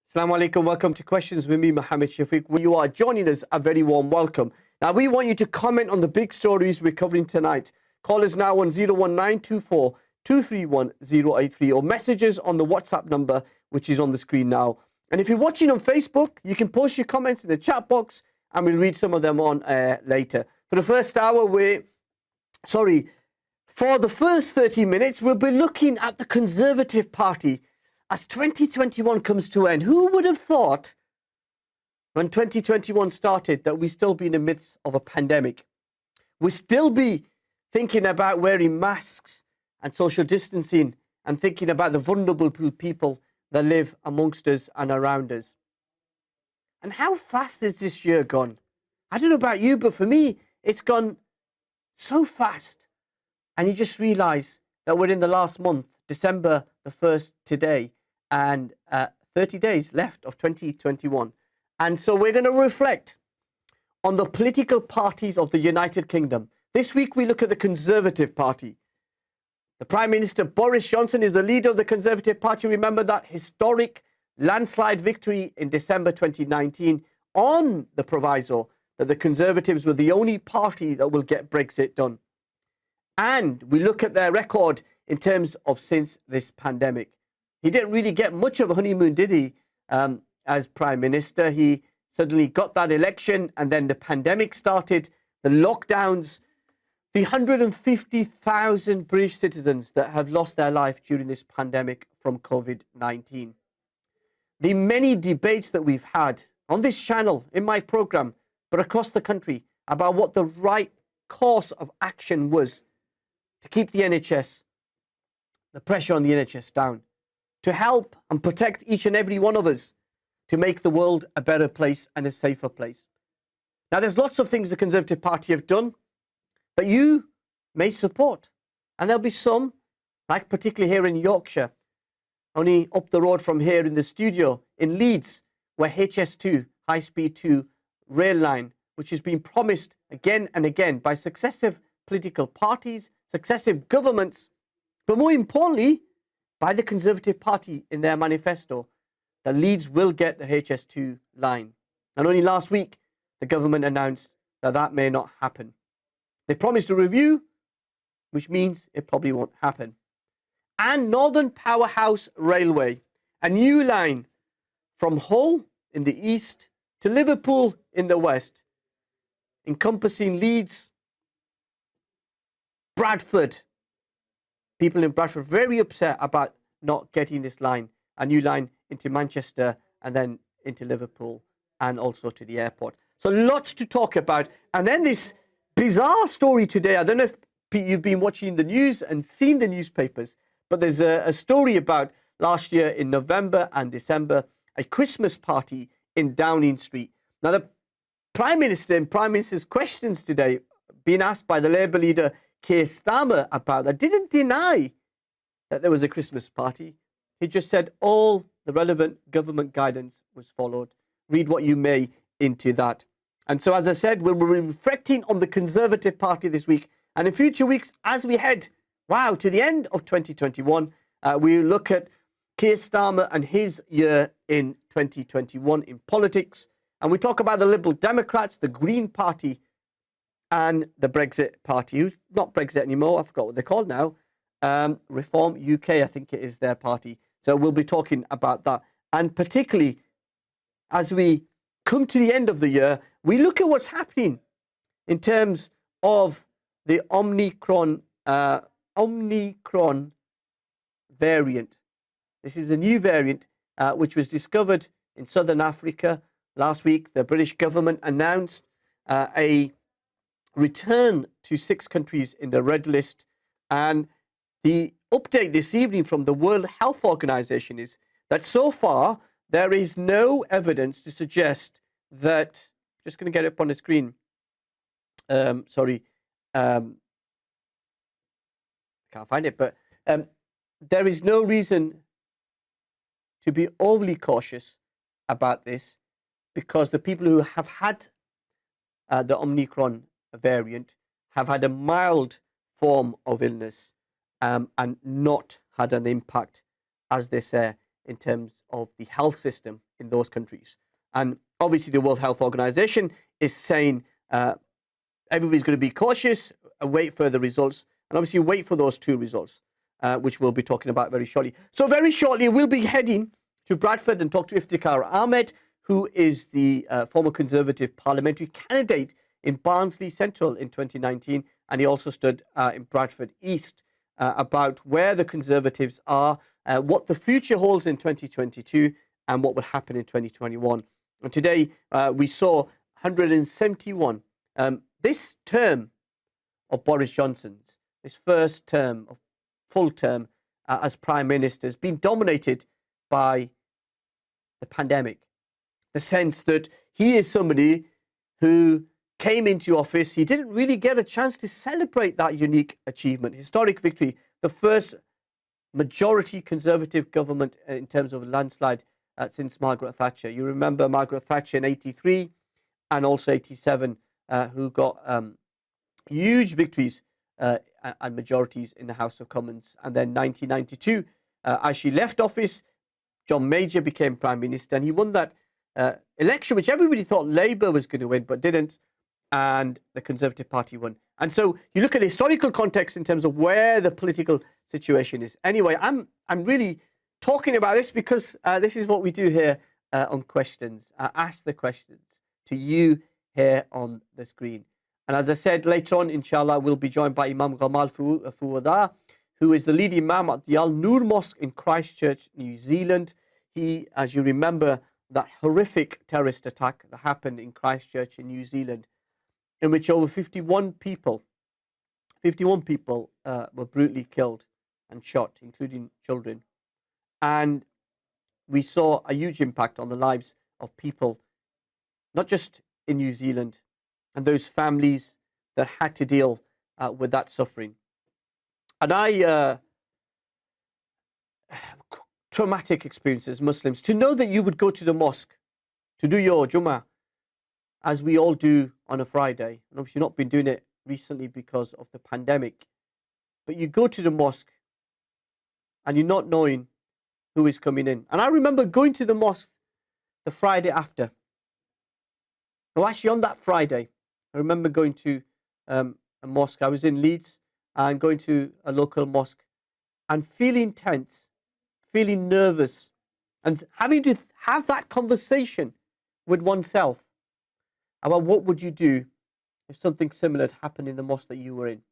Assalamu alaikum. Welcome to Questions with me, Mohammed Shafiq. Where you are joining us, a very warm welcome. Now, we want you to comment on the big stories we're covering tonight. Call us now on 01924 231 083 or messages on the WhatsApp number, which is on the screen now. And if you're watching on Facebook, you can post your comments in the chat box and we'll read some of them on later. For the first hour, for the first 30 minutes, we'll be looking at the Conservative Party as 2021 comes to an end. Who would have thought when 2021 started that we'd still be in the midst of a pandemic? We'd still be thinking about wearing masks and social distancing and thinking about the vulnerable people that live amongst us and around us. And how fast has this year gone? I don't know about you, but for me, it's gone so fast. And you just realize that we're in the last month, December the 1st today, and 30 days left of 2021. And so we're going to reflect on the political parties of the United Kingdom. This week we look at the Conservative Party. The Prime Minister Boris Johnson is the leader of the Conservative Party. Remember that historic landslide victory in December 2019 on the proviso that the Conservatives were the only party that will get Brexit done. And we look at their record in terms of since this pandemic. He didn't really get much of a honeymoon, did he, as Prime Minister? He suddenly got that election and then the pandemic started, the lockdowns, the 150,000 British citizens that have lost their life during this pandemic from COVID-19. The many debates that we've had on this channel, in my programme, but across the country, about what the right course of action was to keep the NHS, the pressure on the NHS down, to help and protect each and every one of us, to make the world a better place and a safer place. Now, there's lots of things the Conservative Party have done that you may support. And there'll be some, like particularly here in Yorkshire, only up the road from here in the studio, in Leeds, where HS2, High Speed 2 rail line, which has been promised again and again by successive political parties, successive governments, but more importantly, by the Conservative Party in their manifesto, that Leeds will get the HS2 line. And only last week, the government announced that that may not happen. They promised a review, which means it probably won't happen. And Northern Powerhouse Railway, a new line from Hull in the east to Liverpool in the west, encompassing Leeds, Bradford. People in Bradford very upset about not getting this line, a new line into Manchester and then into Liverpool and also to the airport. So lots to talk about. And then this bizarre story today. I don't know if you've been watching the news and seen the newspapers, but there's a story about last year in November and December, a Christmas party in Downing Street. Now, the Prime Minister and Prime Minister's questions today, being asked by the Labour leader Keir Starmer about that, didn't deny that there was a Christmas party. He just said all the relevant government guidance was followed. Read what you may into that. And so, as I said, we'll be reflecting on the Conservative Party this week. And in future weeks, as we head, to the end of 2021, we look at Keir Starmer and his year in 2021 in politics. And we talk about the Liberal Democrats, the Green Party, and the Brexit Party, who's not Brexit anymore. I forgot what they're called now. Reform UK, I think it is their party. So we'll be talking about that. And particularly, as we come to the end of the year, we look at what's happening in terms of the Omicron variant. This is a new variant which was discovered in Southern Africa. Last week, the British government announced a return to 6 countries in the red list. And the update this evening from the World Health Organization is that so far there is no evidence to suggest that, just going to get it up on the screen. Can't find it, but there is no reason to be overly cautious about this, because the people who have had the Omicron variant have had a mild form of illness and not had an impact, as they say, in terms of the health system in those countries. And obviously the World Health Organization is saying everybody's going to be cautious, wait for the results, and obviously wait for those 2 results, which we'll be talking about very shortly. So very shortly, we'll be heading to Bradford and talk to Iftikhar Ahmed, who is the former Conservative parliamentary candidate in Barnsley Central in 2019, and he also stood in Bradford East, about where the Conservatives are, what the future holds in 2022, and what will happen in 2021. And today we saw 171. This term of Boris Johnson's, his first term, full term as Prime Minister, has been dominated by the pandemic. The sense that he is somebody who came into office, he didn't really get a chance to celebrate that unique achievement, historic victory, the first majority Conservative government in terms of landslide since Margaret Thatcher. You remember Margaret Thatcher in 83 and also 87, who got huge victories and majorities in the House of Commons. And then 1992, as she left office, John Major became Prime Minister, and he won that election, which everybody thought Labour was going to win, but didn't, and the Conservative Party won. And so you look at the historical context in terms of where the political situation is. Anyway, I'm really talking about this because this is what we do here on Questions. Ask the questions to you here on the screen. And as I said, later on, inshallah, we'll be joined by Imam Gamal Fouda, who is the lead Imam at the Noor Mosque in Christchurch, New Zealand. He, as you remember, that horrific terrorist attack that happened in Christchurch in New Zealand, in which over 51 people were brutally killed and shot, including children. And we saw a huge impact on the lives of people, not just in New Zealand, and those families that had to deal with that suffering. And traumatic experiences, Muslims, to know that you would go to the mosque to do your Jummah, as we all do on a Friday. And obviously not been doing it recently because of the pandemic. But you go to the mosque and you're not knowing who is coming in. And I remember going to the mosque the Friday after. No, actually on that Friday, I remember going to a mosque. I was in Leeds and going to a local mosque and feeling tense, feeling nervous, and having to have that conversation with oneself about what would you do if something similar had happened in the mosque that you were in.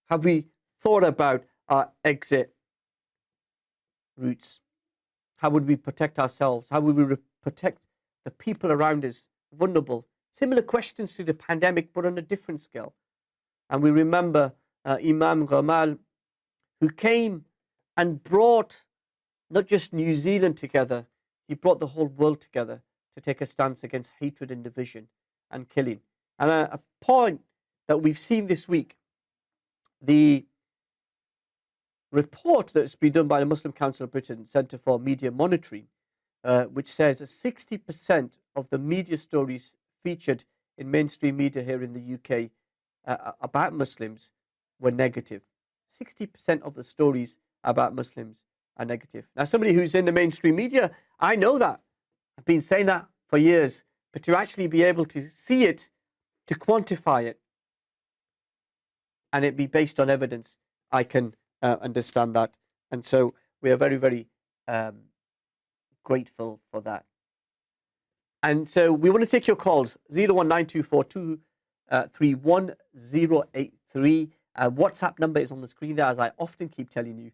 Have we thought about our exit routes? How would we protect ourselves? How would we protect the people around us, vulnerable? Similar questions to the pandemic, but on a different scale. And we remember Imam Gamal, who came and brought not just New Zealand together, he brought the whole world together to take a stance against hatred and division and killing. And a point that we've seen this week, the report that's been done by the Muslim Council of Britain Centre for Media Monitoring, which says that 60% of the media stories featured in mainstream media here in the UK about Muslims were negative. 60% of the stories about Muslims are negative. Now, somebody who's in the mainstream media, I know that. I've been saying that for years. But to actually be able to see it, to quantify it, and it be based on evidence, I can understand that. And so we are very, very grateful for that. And so we want to take your calls, 01942 WhatsApp number is on the screen there, as I often keep telling you.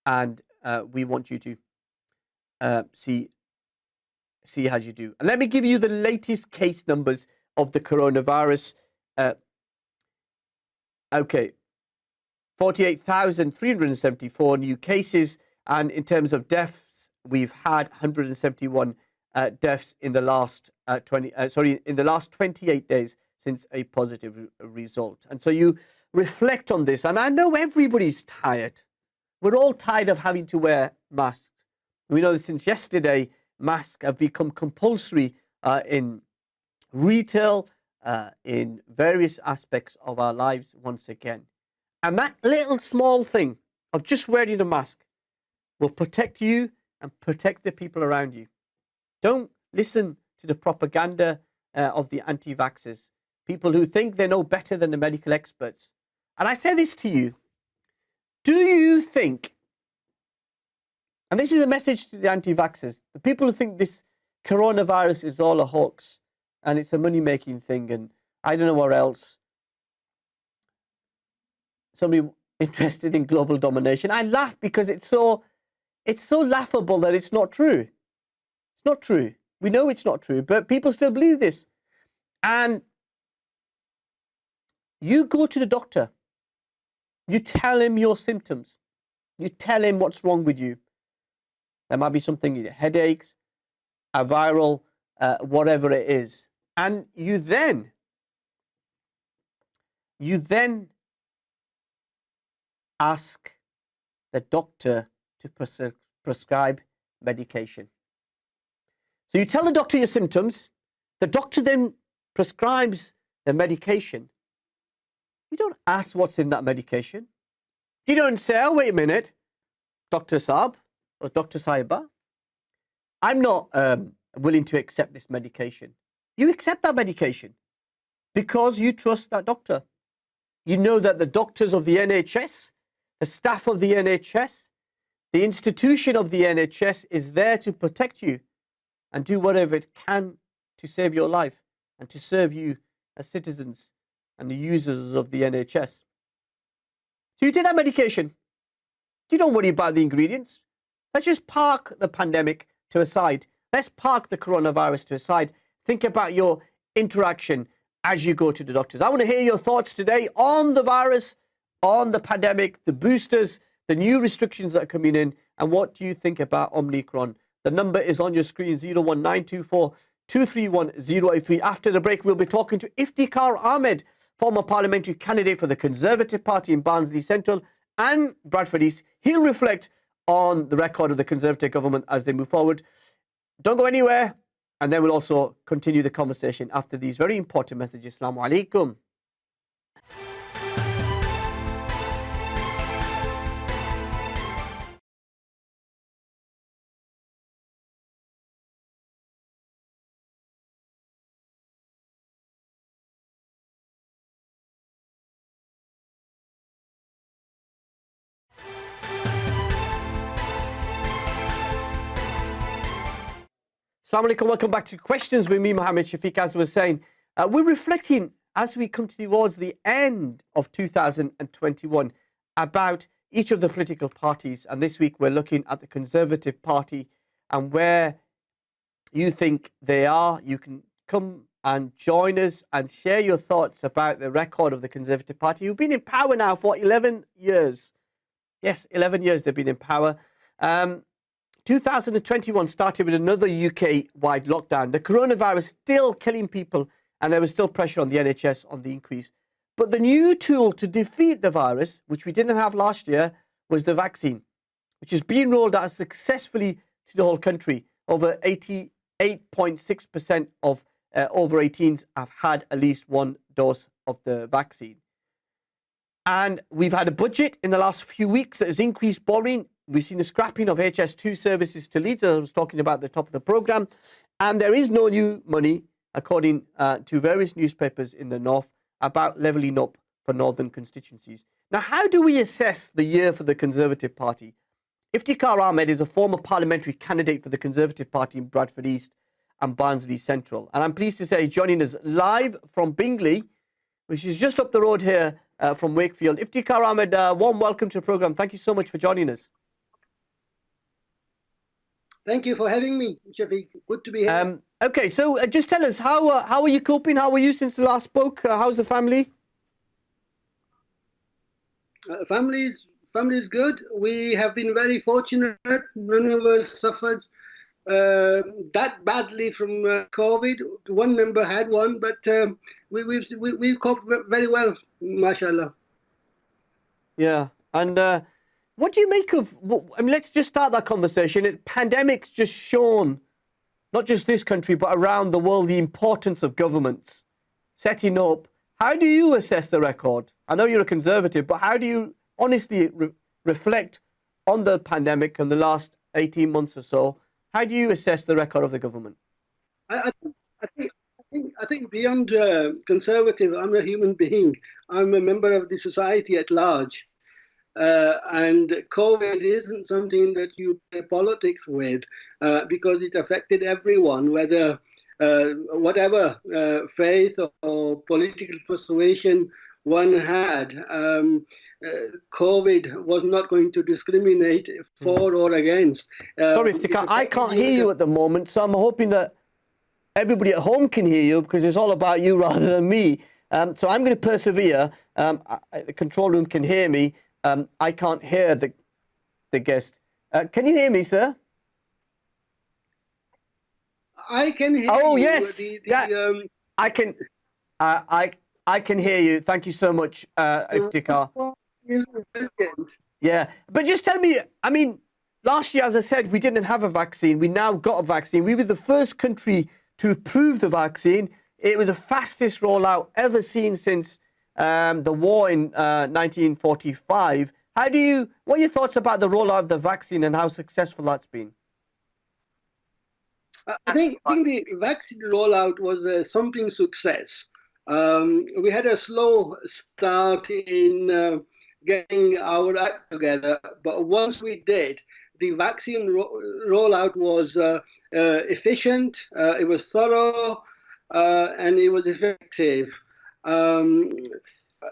And we want you to see how you do. And let me give you the latest case numbers of the coronavirus. Okay, 48,374 new cases. And in terms of deaths, we've had 171 deaths in the last 28 days since a positive result. And so you reflect on this, and I know everybody's tired. We're all tired of having to wear masks. We know that since yesterday, masks have become compulsory in retail, in various aspects of our lives once again. And that little small thing of just wearing a mask will protect you and protect the people around you. Don't listen to the propaganda of the anti-vaxxers, people who think they know better than the medical experts. And I say this to you. Do you think, and this is a message to the anti-vaxxers, the people who think this coronavirus is all a hoax and it's a money-making thing and I don't know what else, somebody interested in global domination. I laugh because it's so laughable that it's not true. It's not true. We know it's not true, but people still believe this. And you go to the doctor. You tell him your symptoms. You tell him what's wrong with you. There might be something, headaches, a viral, whatever it is. And you then ask the doctor to prescribe medication. So you tell the doctor your symptoms. The doctor then prescribes the medication. You don't ask what's in that medication. You don't say, oh, wait a minute, Dr. Saab or Dr. Saiba, I'm not willing to accept this medication. You accept that medication because you trust that doctor. You know that the doctors of the NHS, the staff of the NHS, the institution of the NHS is there to protect you and do whatever it can to save your life and to serve you as citizens and the users of the NHS. So you take that medication. You don't worry about the ingredients. Let's just park the pandemic to a side. Let's park the coronavirus to a side. Think about your interaction as you go to the doctors. I want to hear your thoughts today on the virus, on the pandemic, the boosters, the new restrictions that are coming in, and what do you think about Omicron? The number is on your screen, 01924 231 083. After the break, we'll be talking to Iftikhar Ahmed, former parliamentary candidate for the Conservative Party in Barnsley Central and Bradford East. He'll reflect on the record of the Conservative government as they move forward. Don't go anywhere. And then we'll also continue the conversation after these very important messages. Assalamu alaikum. Assalamu alaikum, welcome back to Questions with me, Mohammed Shafiq. As I was saying, we're reflecting as we come towards the end of 2021 about each of the political parties. And this week we're looking at the Conservative Party and where you think they are. You can come and join us and share your thoughts about the record of the Conservative Party, who've been in power now for 11 years. Yes, 11 years they've been in power. 2021 started with another UK-wide lockdown. The coronavirus still killing people, and there was still pressure on the NHS on the increase. But the new tool to defeat the virus, which we didn't have last year, was the vaccine, which is being rolled out successfully to the whole country. Over 88.6% of over 18s have had at least one dose of the vaccine. And we've had a budget in the last few weeks that has increased borrowing. We've seen the scrapping of HS2 services to Leeds, as I was talking about at the top of the programme. And there is no new money, according to various newspapers in the north, about levelling up for northern constituencies. Now, how do we assess the year for the Conservative Party? Iftikhar Ahmed is a former parliamentary candidate for the Conservative Party in Bradford East and Barnsley Central. And I'm pleased to say he's joining us live from Bingley, which is just up the road here from Wakefield. Iftikhar Ahmed, warm welcome to the programme. Thank you so much for joining us. Thank you for having me, Shafiq. Good to be here. Okay, so just tell us, how are you coping? How are you since the last spoke? How's the family? Family is good. We have been very fortunate. None of us suffered that badly from COVID. One member had one, but we've coped very well, mashallah. Yeah, and what do you make of, I mean, let's just start that conversation. Pandemic's just shown, not just this country, but around the world, the importance of governments setting up. How do you assess the record? I know you're a Conservative, but how do you honestly reflect on the pandemic and the last 18 months or so How do you assess the record of the government? I, I think beyond conservative, I'm a human being. I'm a member of the society at large. And COVID isn't something that you play politics with because it affected everyone, whether whatever faith or political persuasion one had. COVID was not going to discriminate for or against. Sorry, Iftikhar, I can't hear you at the moment, so I'm hoping that everybody at home can hear you because it's all about you rather than me. So I'm going to persevere. The control room can hear me. I can't hear the guest. Can you hear me, sir? I can hear you. Oh, yes. I can. I can hear you. Thank you so much, Iftikhar. Yeah, but just tell me, I mean, last year, as I said, we didn't have a vaccine. We now got a vaccine. We were the first country to approve the vaccine. It was the fastest rollout ever seen since the war in 1945. What are your thoughts about the rollout of the vaccine and how successful that's been? I think the vaccine rollout was a thumping success. We had a slow start in getting our act together, but once we did, the vaccine rollout was efficient, it was thorough, and it was effective.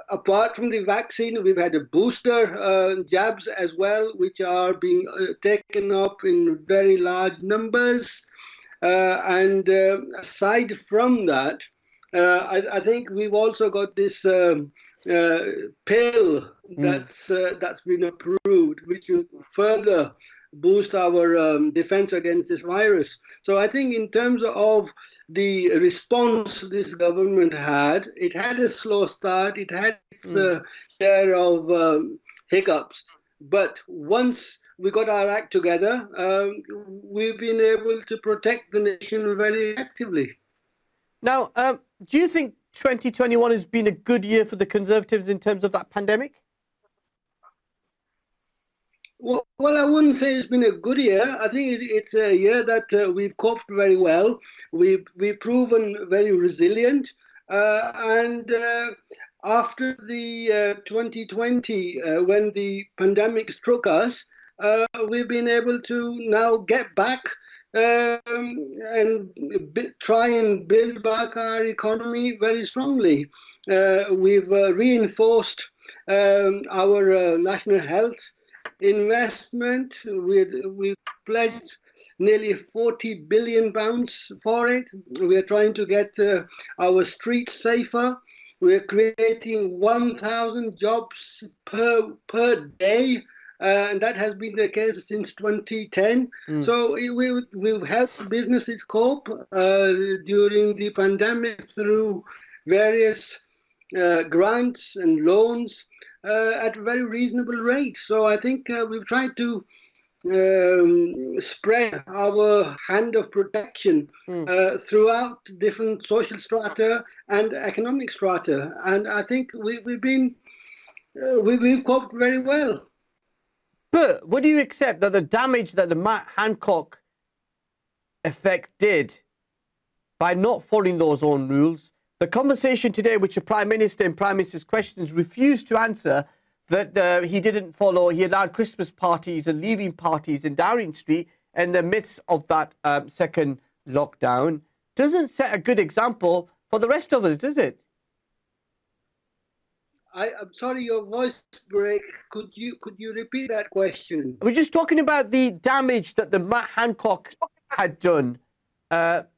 Apart from the vaccine, we've had a booster jabs as well, which are being taken up in very large numbers. And aside from that, I think we've also got this pill that's been approved, which will further boost our defense against this virus. So I think in terms of the response this government had, it had a slow start, it had its share of hiccups. But once we got our act together, we've been able to protect the nation very actively. Now, do you think 2021 has been a good year for the Conservatives in terms of that pandemic? Well, I wouldn't say it's been a good year. I think it's a year that we've coped very well. We've proven very resilient. And after the 2020, when the pandemic struck us, we've been able to now get back and try and build back our economy very strongly. We've reinforced our national health investment. We've pledged nearly £40 billion for it. We are trying to get our streets safer. We're creating 1,000 jobs per day. And that has been the case since 2010. So we've helped businesses cope during the pandemic through various grants and loans at a very reasonable rate. So I think we've tried to spread our hand of protection throughout different social strata and economic strata. And I think we've coped very well. But would you accept that the damage that the Matt Hancock effect did by not following those own rules, the conversation today which the Prime Minister and Prime Minister's questions refused to answer, that he didn't follow, he allowed Christmas parties and leaving parties in Downing Street in the midst of that second lockdown, doesn't set a good example for the rest of us, does it? I'm sorry, your voice break. Could you repeat that question? We're just talking about the damage that the Matt Hancock had done,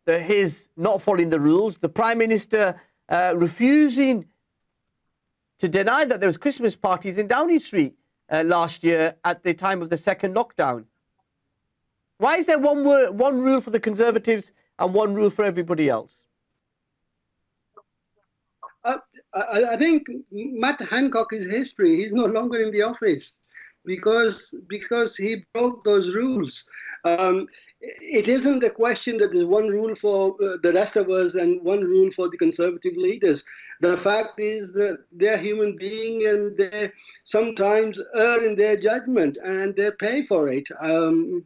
his not following the rules, the Prime Minister refusing to deny that there was Christmas parties in Downing Street last year at the time of the second lockdown. Why is there one rule for the Conservatives and one rule for everybody else? I think Matt Hancock is history. He's no longer in the office because he broke those rules. it isn't a question that there's one rule for the rest of us and one rule for the Conservative leaders. The fact is that they're human beings and they sometimes err in their judgment and they pay for it.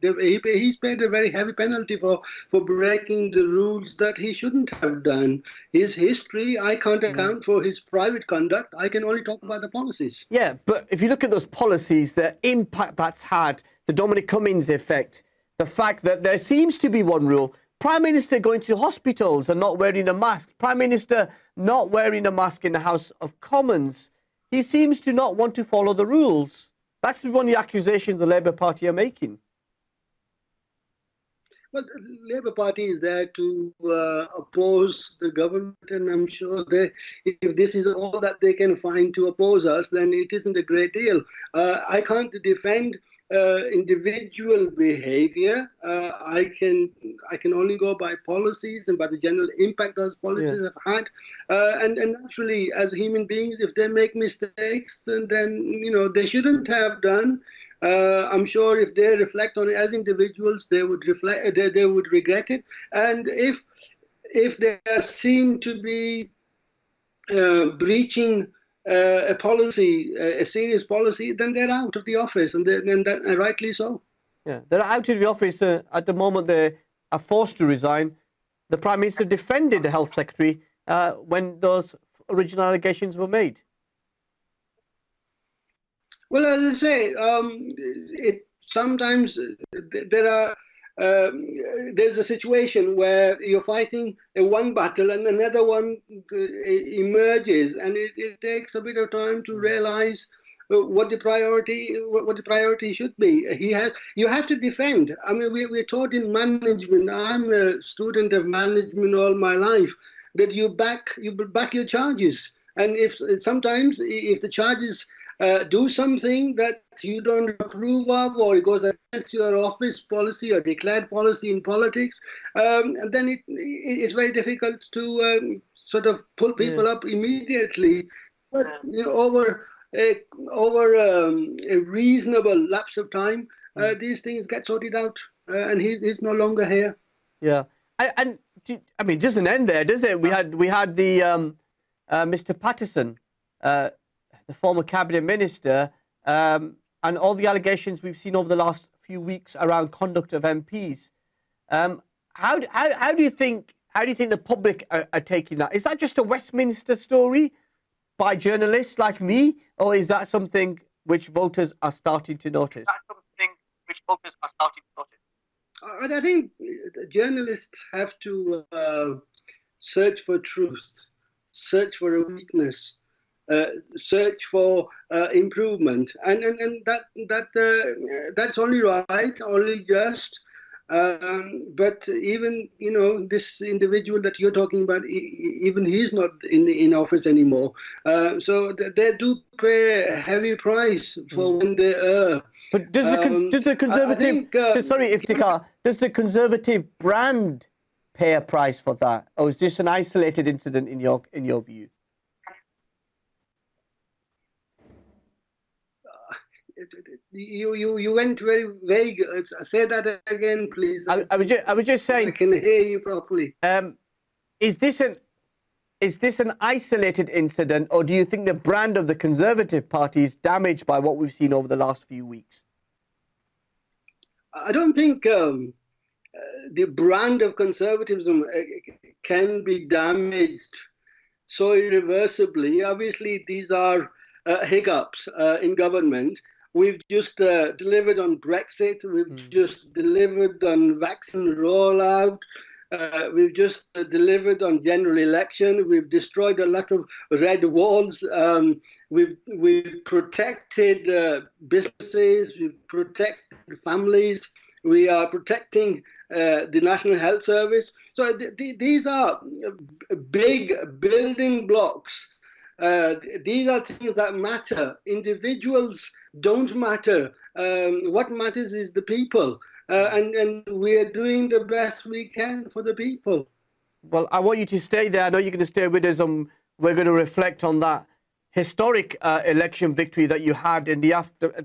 He's paid a very heavy penalty for breaking the rules that he shouldn't have done. His history, I can't account for his private conduct. I can only talk about the policies. Yeah, but if you look at those policies, the impact that's had, the Dominic Cummings effect, the fact that there seems to be one rule, Prime Minister going to hospitals and not wearing a mask, Prime Minister not wearing a mask in the House of Commons, he seems to not want to follow the rules. That's one of the accusations the Labour Party are making. Well, the Labour Party is there to oppose the government, and I'm sure if this is all that they can find to oppose us, then it isn't a great deal. I can't defend individual behavior. I can only go by policies and by the general impact those policies have had. And naturally, as human beings, if they make mistakes, then they shouldn't have done. I'm sure if they reflect on it as individuals, they would reflect. They would regret it. And if they are seen to be breaching a policy, a serious policy, then they're out of the office, and rightly so. Yeah, they're out of the office at the moment. They are forced to resign. The Prime Minister defended the Health Secretary when those original allegations were made. Well, as I say, sometimes there's a situation where you're fighting one battle and another one emerges, and it takes a bit of time to realize what the priority should be. You have to defend. I mean, we're taught in management. I'm a student of management all my life, that you back your charges, and sometimes if the charges do something that you don't approve of, or it goes against your office policy or declared policy in politics, and then it's very difficult to sort of pull people up immediately. But over a reasonable lapse of time, these things get sorted out, and he's no longer here. Yeah, and I mean, it doesn't end there, does it? We had the Mr. Patterson, the former cabinet minister, and all the allegations we've seen over the last few weeks around conduct of MPs. How do you think the public are taking that? Is that just a Westminster story by journalists like me, or is that something which voters are starting to notice? I think journalists have to search for truth, search for a weakness, search for improvement, and that's only right, only just. But even this individual that you're talking about, even he's not in office anymore. So they do pay a heavy price for when they err. But does the Conservative, sorry, Iftikhar, does the Conservative brand pay a price for that, or is this an isolated incident in your view? You went very vague. Say that again, please. I was just saying. I can hear you properly. Is this an isolated incident, or do you think the brand of the Conservative Party is damaged by what we've seen over the last few weeks? I don't think the brand of conservatism can be damaged so irreversibly. Obviously, these are hiccups in government. We've just delivered on Brexit. We've just delivered on vaccine rollout. We've just delivered on general election. We've destroyed a lot of red walls. We've protected businesses. We've protected families. We are protecting the National Health Service. So these are big building blocks. These are things that matter. Individuals don't matter. What matters is the people. And we are doing the best we can for the people. Well, I want you to stay there. I know you're going to stay with us. We're going to reflect on that historic election victory that you had at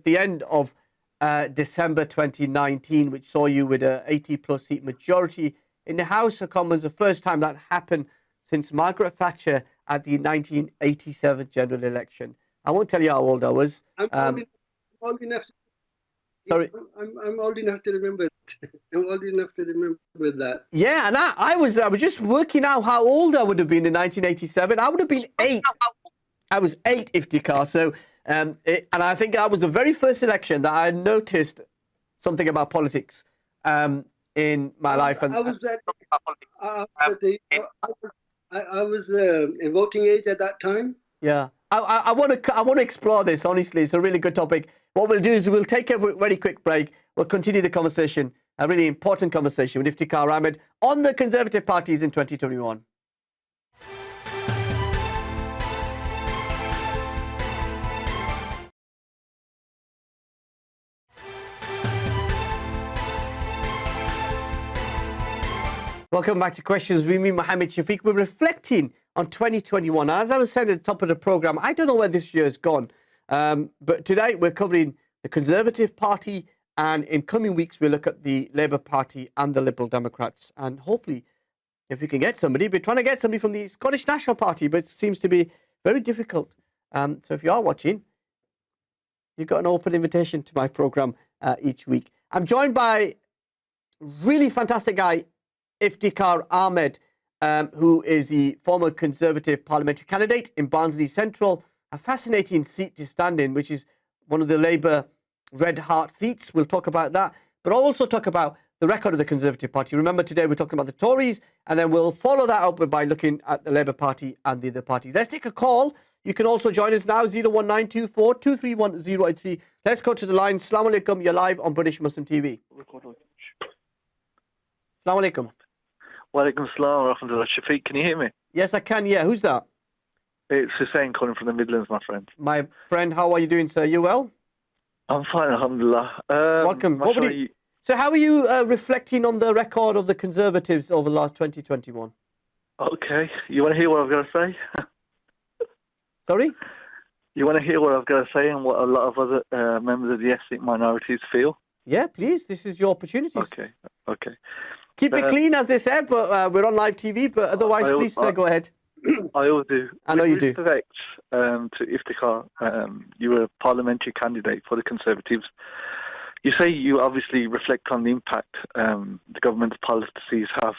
the end of December 2019, which saw you with a 80-plus seat majority in the House of Commons, the first time that happened since Margaret Thatcher at the 1987 general election. I won't tell you how old I was. I'm old enough. Sorry. I'm old enough to remember it. I'm old enough to remember that. Yeah, and I was just working out how old I would have been in 1987. I would have been 8. I was 8, Iftikhar. So, and I think that was the very first election that I noticed something about politics in my life. And I was in voting age at that time. Yeah, I want to explore this. Honestly, it's a really good topic. What we'll do is we'll take a very quick break. We'll continue the conversation, a really important conversation with Iftikhar Ahmed on the Conservative parties in 2021. Welcome back to Questions with me, Mohammed Shafiq. We're reflecting on 2021. As I was saying at the top of the programme, I don't know where this year's gone. But today we're covering the Conservative Party, and in coming weeks we'll look at the Labour Party and the Liberal Democrats. And hopefully, if we can get somebody, we're trying to get somebody from the Scottish National Party, but it seems to be very difficult. So if you are watching, you've got an open invitation to my programme each week. I'm joined by a really fantastic guy, Iftikhar Ahmed, who is the former Conservative Parliamentary candidate in Barnsley Central, a fascinating seat to stand in, which is one of the Labour Red Heart seats. We'll talk about that, but I'll also talk about the record of the Conservative Party. Remember, today we're talking about the Tories, and then we'll follow that up by looking at the Labour Party and the other parties. Let's take a call. You can also join us now, 01924 231 083. Let's go to the line. Assalamu alaikum. You're live on British Muslim TV. Assalamu alaikum. Walaikum salam wa rahmatullah. Shafiq, can you hear me? Yes, I can. Yeah, who's that? It's Hussein calling from the Midlands, my friend. My friend, how are you doing, sir? You well? I'm fine, alhamdulillah. Welcome. So how are you reflecting on the record of the Conservatives over the last 2021? Okay. You want to hear what I've got to say? Sorry? You want to hear what I've got to say and what a lot of other members of the ethnic minorities feel? Yeah, please. This is your opportunity. Okay. Keep it clean, as they said, but we're on live TV. But otherwise, please go ahead. I always do. I know you do. With respect to Iftikhar, you were a parliamentary candidate for the Conservatives. You say you obviously reflect on the impact the government's policies have.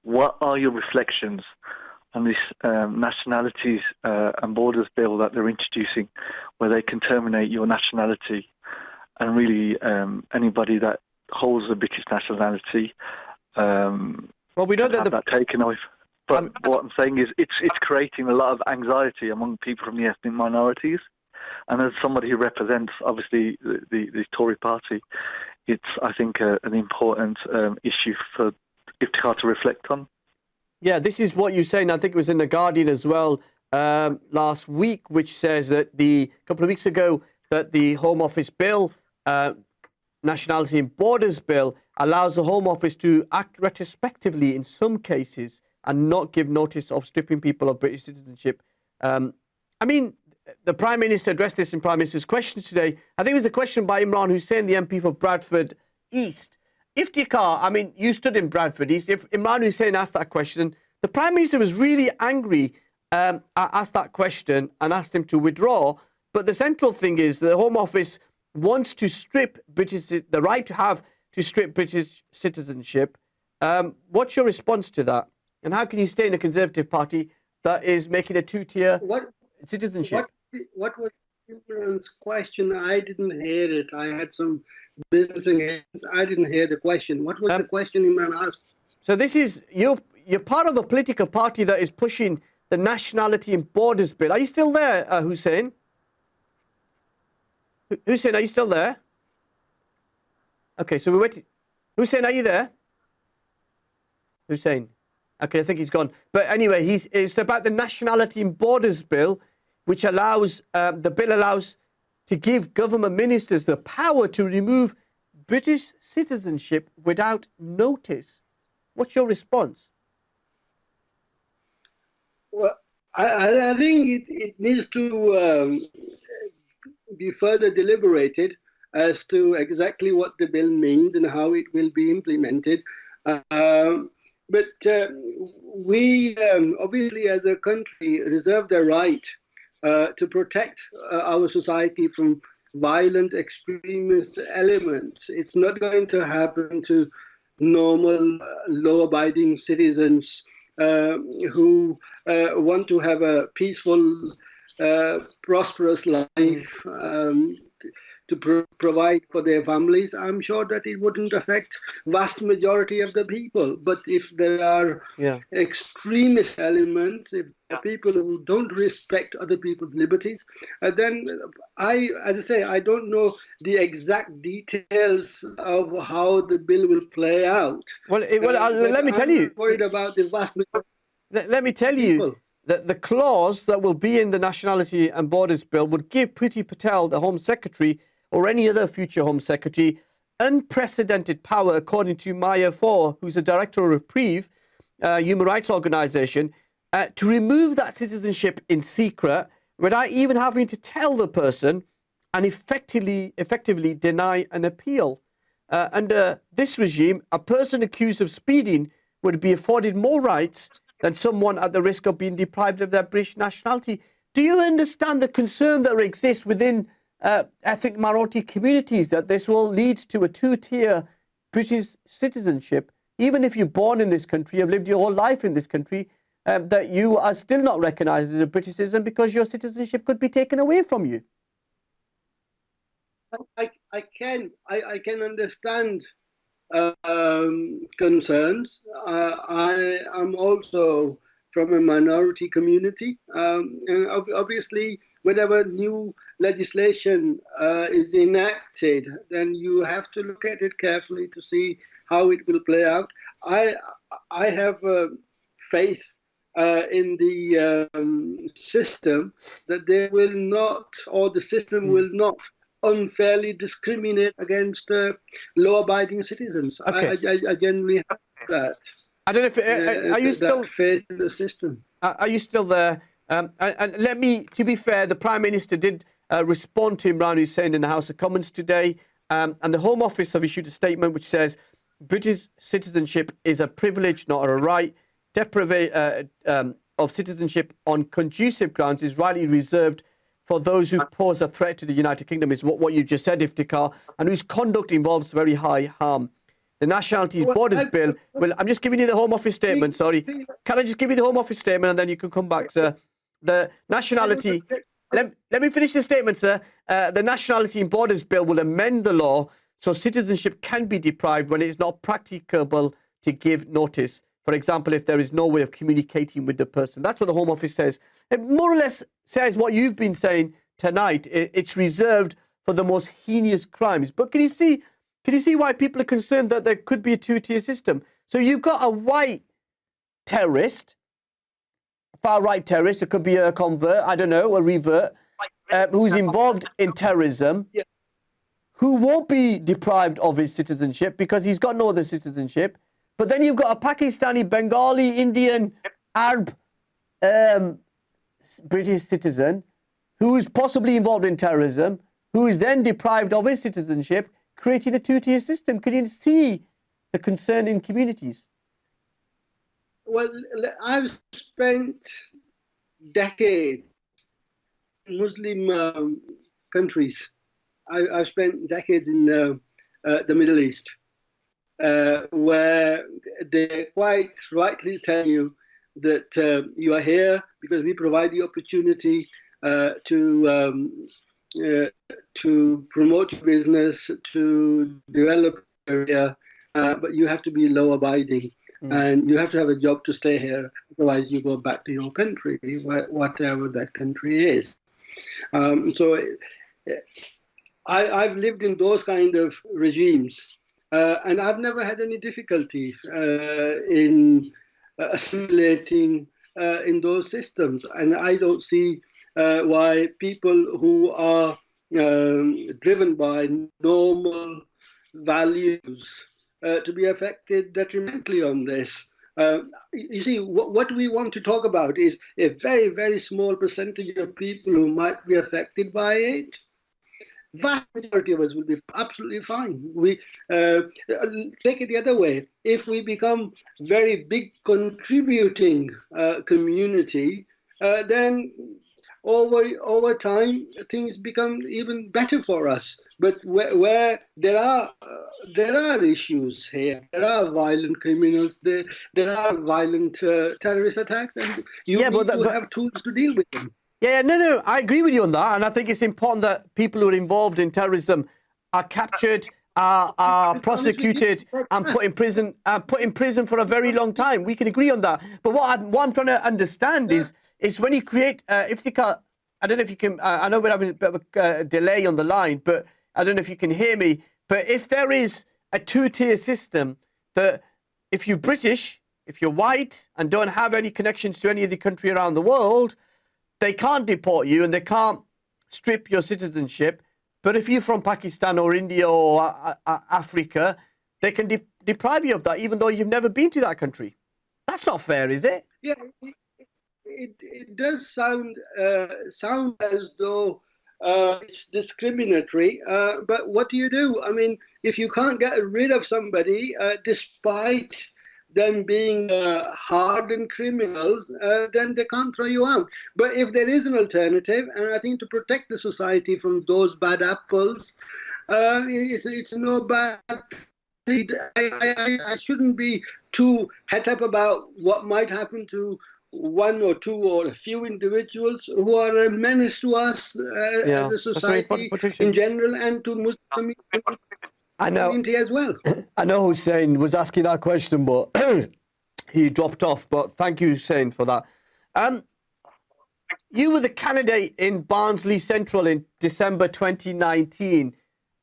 What are your reflections on this nationalities and borders bill that they're introducing, where they can terminate your nationality and really anybody that holds a British nationality, well, we know that taken off. But what I'm saying is it's creating a lot of anxiety among people from the ethnic minorities. And as somebody who represents, obviously, the Tory party, it's, I think, an important issue for Iftikhar to reflect on. Yeah, this is what you're saying. I think it was in The Guardian as well last week, which says that a couple of weeks ago that the Home Office bill, Nationality and Borders Bill, allows the Home Office to act retrospectively in some cases and not give notice of stripping people of British citizenship. I mean, the Prime Minister addressed this in Prime Minister's questions today. I think it was a question by Imran Hussain, the MP for Bradford East. Iftikhar, I mean, you stood in Bradford East. If Imran Hussain asked that question, the Prime Minister was really angry, asked that question and asked him to withdraw. But the central thing is the Home Office wants to strip the right to strip British citizenship. What's your response to that? And how can you stay in a Conservative Party that is making a two-tier citizenship? What was Imran's question? I didn't hear it. I had some business engagements. I didn't hear the question. What was the question Imran asked? So this is, you're part of a political party that is pushing the Nationality and Borders Bill. Are you still there, Hussein? Hussein, are you still there? Okay, so we're waiting. Hussein, are you there? Hussein. Okay, I think he's gone. But anyway, it's about the Nationality and Borders Bill, which allows, the bill allows to give government ministers the power to remove British citizenship without notice. What's your response? Well, I think it needs to be further deliberated. as to exactly what the bill means and how it will be implemented. But we obviously, as a country, reserve the right to protect our society from violent extremist elements. It's not going to happen to normal, law-abiding citizens who want to have a peaceful, prosperous life, to provide for their families. I'm sure that it wouldn't affect vast majority of the people. But if there are extremist elements, if there are people who don't respect other people's liberties, then as I say, I don't know the exact details of how the bill will play out. Well, let me tell you. I'm worried about the vast majority. Let me tell you that the clause that will be in the Nationality and Borders Bill would give Priti Patel, the Home Secretary, or any other future Home Secretary, unprecedented power, according to Maya Four, who's a director of Reprieve, human rights organisation, to remove that citizenship in secret without even having to tell the person and effectively deny an appeal. Under this regime, a person accused of speeding would be afforded more rights than someone at the risk of being deprived of their British nationality. Do you understand the concern that exists within ethnic minority communities that this will lead to a two-tier British citizenship, even if you're born in this country, have lived your whole life in this country, that you are still not recognised as a British citizen because your citizenship could be taken away from you? I can understand concerns. I am also from a minority community, and obviously whenever new legislation is enacted, then you have to look at it carefully to see how it will play out. I have faith in the system that they will not, or the system will not unfairly discriminate against law-abiding citizens. Okay. I genuinely have that. I don't know if are you still faith in the system? Are you still there? And let me, to be fair, the Prime Minister did respond to Imran Hussain in the House of Commons today, and the Home Office have issued a statement which says British citizenship is a privilege, not a right. Deprivation of citizenship on conducive grounds is rightly reserved for those who pose a threat to the United Kingdom, is what you just said, Iftikhar, and whose conduct involves very high harm. The Nationality Borders Bill, well, I'm just giving you the Home Office statement, sorry. Can I just give you the Home Office statement and then you can come back, sir? The Nationality, let me finish the statement, sir. The Nationality and Borders Bill will amend the law so citizenship can be deprived when it is not practicable to give notice. For example, if there is no way of communicating with the person. That's what the Home Office says. It more or less says what you've been saying tonight. It's reserved for the most heinous crimes. But can you see why people are concerned that there could be a two-tier system? So you've got a white terrorist, far-right terrorist, it could be a convert, I don't know, a revert, who's involved in terrorism, who won't be deprived of his citizenship because he's got no other citizenship. But then you've got a Pakistani, Bengali, Indian, Arab, British citizen who is possibly involved in terrorism, who is then deprived of his citizenship, creating a two-tier system. Can you see the concern in communities? Well, I've spent decades in Muslim countries. I've spent decades in the Middle East. Where they quite rightly tell you that you are here because we provide the opportunity to promote your business, to develop your area, but you have to be law-abiding and you have to have a job to stay here. Otherwise, you go back to your country, whatever that country is. So I've lived in those kind of regimes. And I've never had any difficulties in assimilating in those systems. And I don't see why people who are driven by normal values to be affected detrimentally on this. You see, what we want to talk about is a very, very small percentage of people who might be affected by it. vast majority of us will be absolutely fine. We take it the other way. If we become very big contributing community, then over time things become even better for us. But where there are issues here, there are violent criminals, there are violent terrorist attacks, and you need to have tools to deal with them. Yeah, no, I agree with you on that, and I think it's important that people who are involved in terrorism are captured, are prosecuted, and put in prison for a very long time. We can agree on that. But what I'm trying to understand is when you create Iftikhar, I don't know if you can. I know we're having a bit of a delay on the line, but I don't know if you can hear me. But if there is a two-tier system, that if you're British, if you're white, and don't have any connections to any other country around the world, they can't deport you and they can't strip your citizenship. But if you're from Pakistan or India or Africa, they can deprive you of that, even though you've never been to that country. That's not fair, is it? Yeah, it does sound as though it's discriminatory. But what do you do? I mean, if you can't get rid of somebody, despite them being hardened criminals, then they can't throw you out. But if there is an alternative, and I think to protect the society from those bad apples, it's no bad thing. I shouldn't be too het up about what might happen to one or two or a few individuals who are a menace to us as a society in general, and to Muslim community as well. I know Hussein was asking that question, but he dropped off. But thank you, Hussein, for that. You were the candidate in Barnsley Central in December 2019.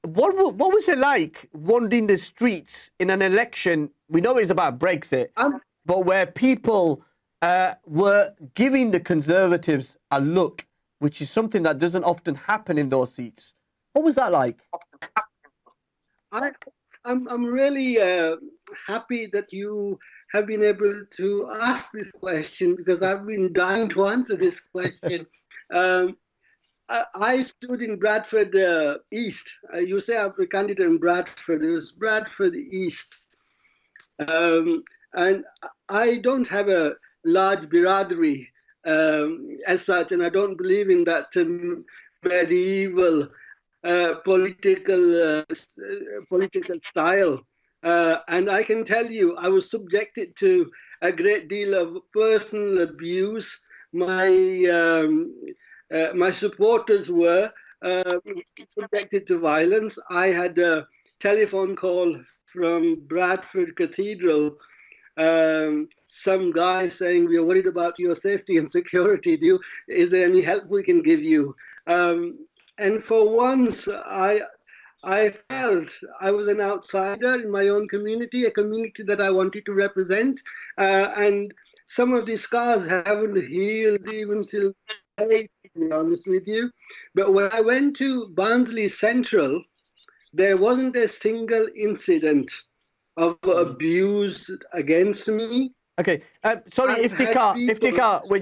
What was it like wandering the streets in an election? We know it's about Brexit, but where people were giving the Conservatives a look, which is something that doesn't often happen in those seats. What was that like? I'm really happy that you have been able to ask this question, because I've been dying to answer this question. I stood in Bradford East. You say I'm a candidate in Bradford. It was Bradford East. And I don't have a large biradri as such, and I don't believe in that medieval political style. And I can tell you, I was subjected to a great deal of personal abuse. My supporters were subjected to violence. I had a telephone call from Bradford Cathedral, some guy saying, "We are worried about your safety and security. Is there any help we can give you?" And for once, I felt I was an outsider in my own community, a community that I wanted to represent. And some of these scars haven't healed even till today, to be honest with you. But when I went to Barnsley Central, there wasn't a single incident of abuse against me. Okay, sorry, Iftikhar, we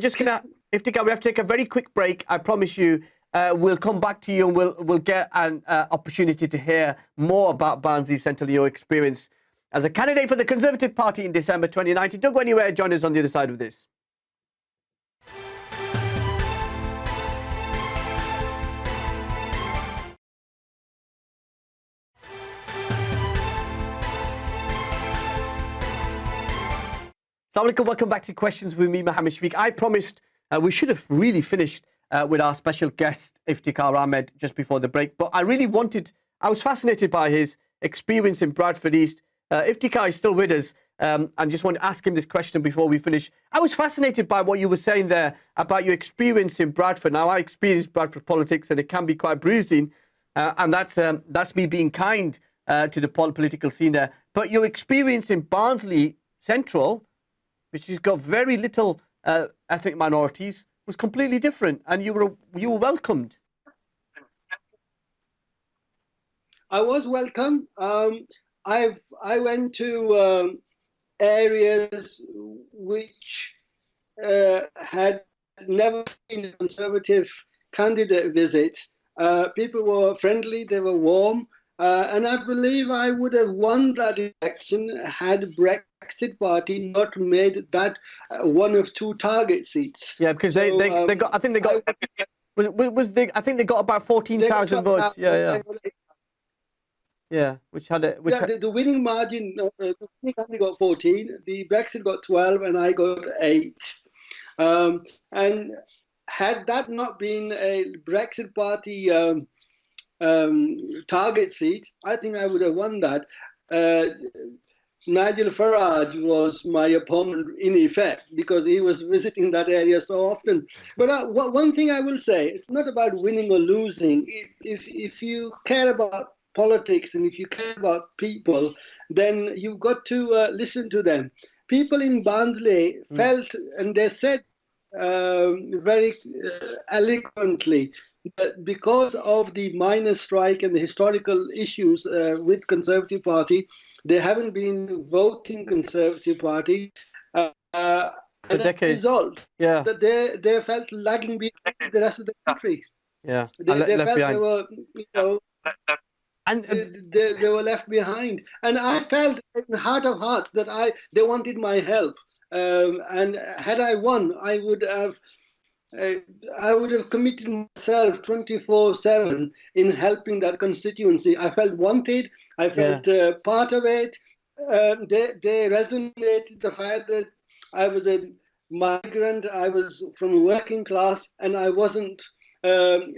have to take a very quick break. I promise you. We'll come back to you and we'll get an opportunity to hear more about Barnsley Central, your experience as a candidate for the Conservative Party in December 2019. Don't go anywhere. Join us on the other side of this. Assalamu alaikum. Welcome back to Questions with me, Mohammed Shafiq. I promised we should have really finished with our special guest, Iftikhar Ahmed, just before the break. But I was fascinated by his experience in Bradford East. Iftikhar is still with us, and just want to ask him this question before we finish. I was fascinated by what you were saying there about your experience in Bradford. Now, I experienced Bradford politics, and it can be quite bruising, and that's me being kind to the political scene there. But your experience in Barnsley Central, which has got very little ethnic minorities, was completely different, and you were welcomed. I was welcome. I went to areas which had never seen a Conservative candidate visit, People were friendly, they were warm. And I believe I would have won that election had Brexit Party not made that one of two target seats. Yeah, because they got, I think they got, I think they got about 14,000 votes. Yeah. Yeah, which had a, which the winning margin, the winning country got 14, the Brexit got 12, and I got 8. And had that not been a Brexit Party target seat, I think I would have won that. Nigel Farage was my opponent in effect because he was visiting that area so often. But one thing I will say, it's not about winning or losing. If you care about politics and if you care about people, then you've got to listen to them. People in Barnsley felt, and they said very eloquently, that because of the miners' strike and the historical issues with Conservative Party, they haven't been voting Conservative Party. for And as a decades. result, Yeah. that they felt lagging behind the rest of the country. Yeah. They felt behind. they were, And they were left behind. And I felt in heart of hearts that they wanted my help. And had I won, I would have committed myself 24/7 in helping that constituency. I felt wanted. I felt part of it. They resonated the fact that I was a migrant. I was from a working class, and I wasn't, one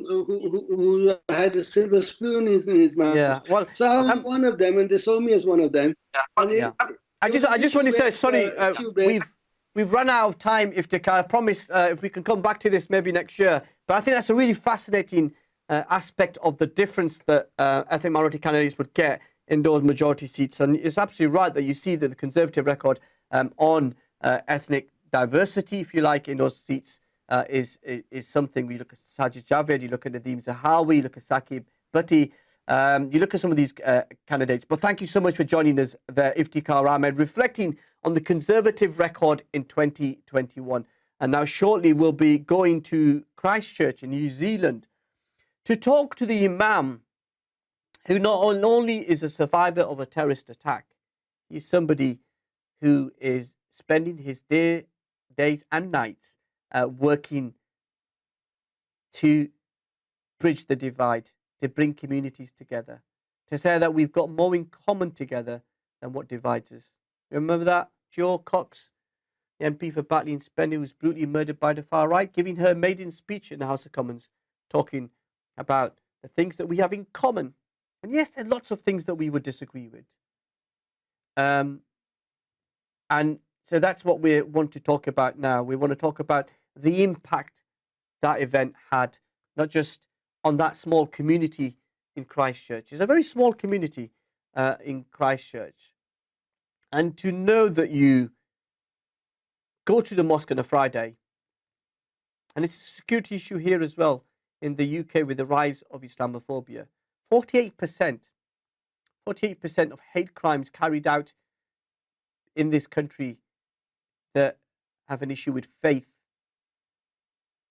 who had a silver spoon in his mouth. yeah, well, So I was one of them, and they saw me as one of them. yeah. I just want to say, sorry, we've run out of time, Iftikhar. I promise if we can come back to this maybe next year. But I think that's a really fascinating aspect of the difference that ethnic minority candidates would get in those majority seats. And it's absolutely right that you see that the Conservative record on ethnic diversity, if you like, in those seats is something. We look at Sajid Javid, you look at Nadeem Zahawi, you look at Saqib Bhatti, you look at some of these candidates. But thank you so much for joining us there, Iftikhar Ahmed, reflecting on the Conservative record in 2021. And now shortly we'll be going to Christchurch in New Zealand to talk to the Imam, who not only is a survivor of a terrorist attack, he's somebody who is spending his days and nights working to bridge the divide, to bring communities together, to say that we've got more in common together than what divides us. Remember that? Jo Cox, the MP for Batley and Spen, who was brutally murdered by the far right, giving her maiden speech in the House of Commons, talking about the things that we have in common. And yes, there are lots of things that we would disagree with. And so that's what we want to talk about now. We want to talk about the impact that event had, not just on that small community in Christchurch. It's a very small community in Christchurch. And to know that you go to the mosque on a Friday, and it's a security issue here as well in the UK with the rise of Islamophobia. 48% of hate crimes carried out in this country that have an issue with faith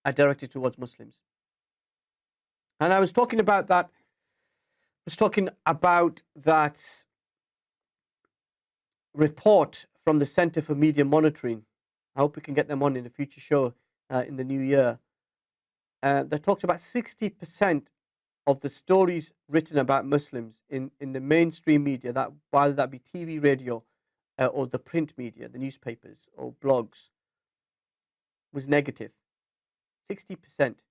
are directed towards Muslims. And I was talking about that. Report from the Centre for Media Monitoring. I hope we can get them on in a future show in the new year. That talks about 60% of the stories written about Muslims in the mainstream media, that whether that be TV, radio, or the print media, the newspapers or blogs, was negative. 60%.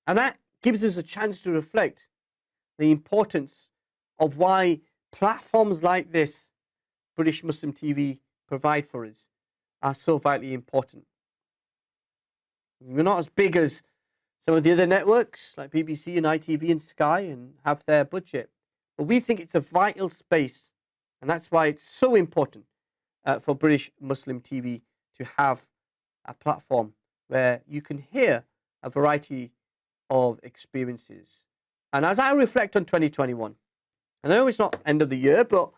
And that gives us a chance to reflect the importance of why platforms like this, British Muslim TV, provide for us, are so vitally important. We're not as big as some of the other networks like BBC and ITV and Sky and have their budget. But we think it's a vital space, and that's why it's so important for British Muslim TV to have a platform where you can hear a variety of experiences. And as I reflect on 2021, I know it's not end of the year, but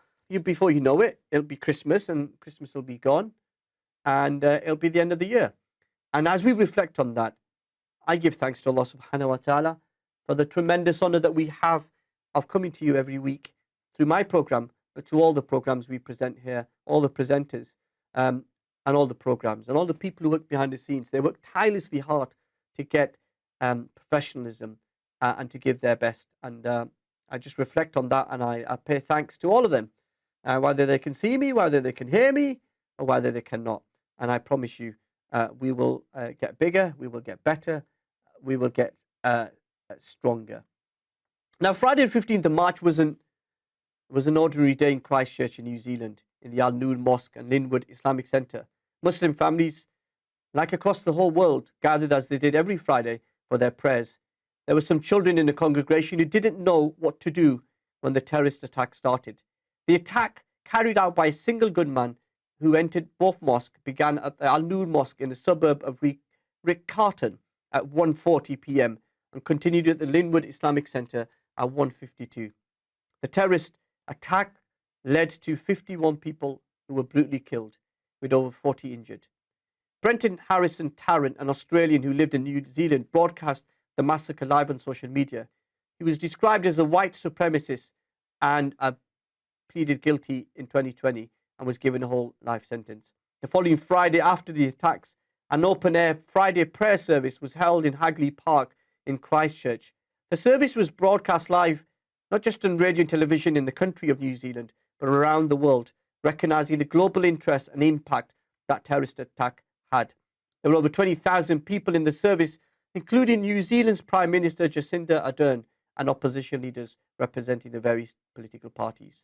before you know it, it'll be Christmas, and Christmas will be gone, and it'll be the end of the year. And as we reflect on that, I give thanks to Allah subhanahu wa ta'ala for the tremendous honor that we have of coming to you every week through my program, but to all the programs we present here, all the presenters, and all the programs, and all the people who work behind the scenes. They work tirelessly hard to get professionalism and to give their best. And I just reflect on that, and I pay thanks to all of them, whether they can see me, whether they can hear me, or whether they cannot. And I promise you, we will get bigger, we will get better, we will get stronger. Now, Friday the 15th of March was an ordinary day in Christchurch in New Zealand, in the Noor Mosque and Linwood Islamic Centre. Muslim families, like across the whole world, gathered as they did every Friday for their prayers. There were some children in the congregation who didn't know what to do when the terrorist attack started. The attack, carried out by a single gunman who entered both mosques, began at the Noor Mosque in the suburb of Riccarton at 1:40 p.m. and continued at the Linwood Islamic Centre at 1:52. The terrorist attack led to 51 people who were brutally killed, with over 40 injured. Brenton Harrison Tarrant, an Australian who lived in New Zealand, broadcast the massacre live on social media. He was described as a white supremacist and pleaded guilty in 2020 and was given a whole life sentence. The following Friday after the attacks, an open-air Friday prayer service was held in Hagley Park in Christchurch. The service was broadcast live, not just on radio and television in the country of New Zealand, but around the world, recognising the global interest and impact that terrorist attack had. There were over 20,000 people in the service, including New Zealand's Prime Minister Jacinda Ardern and opposition leaders representing the various political parties.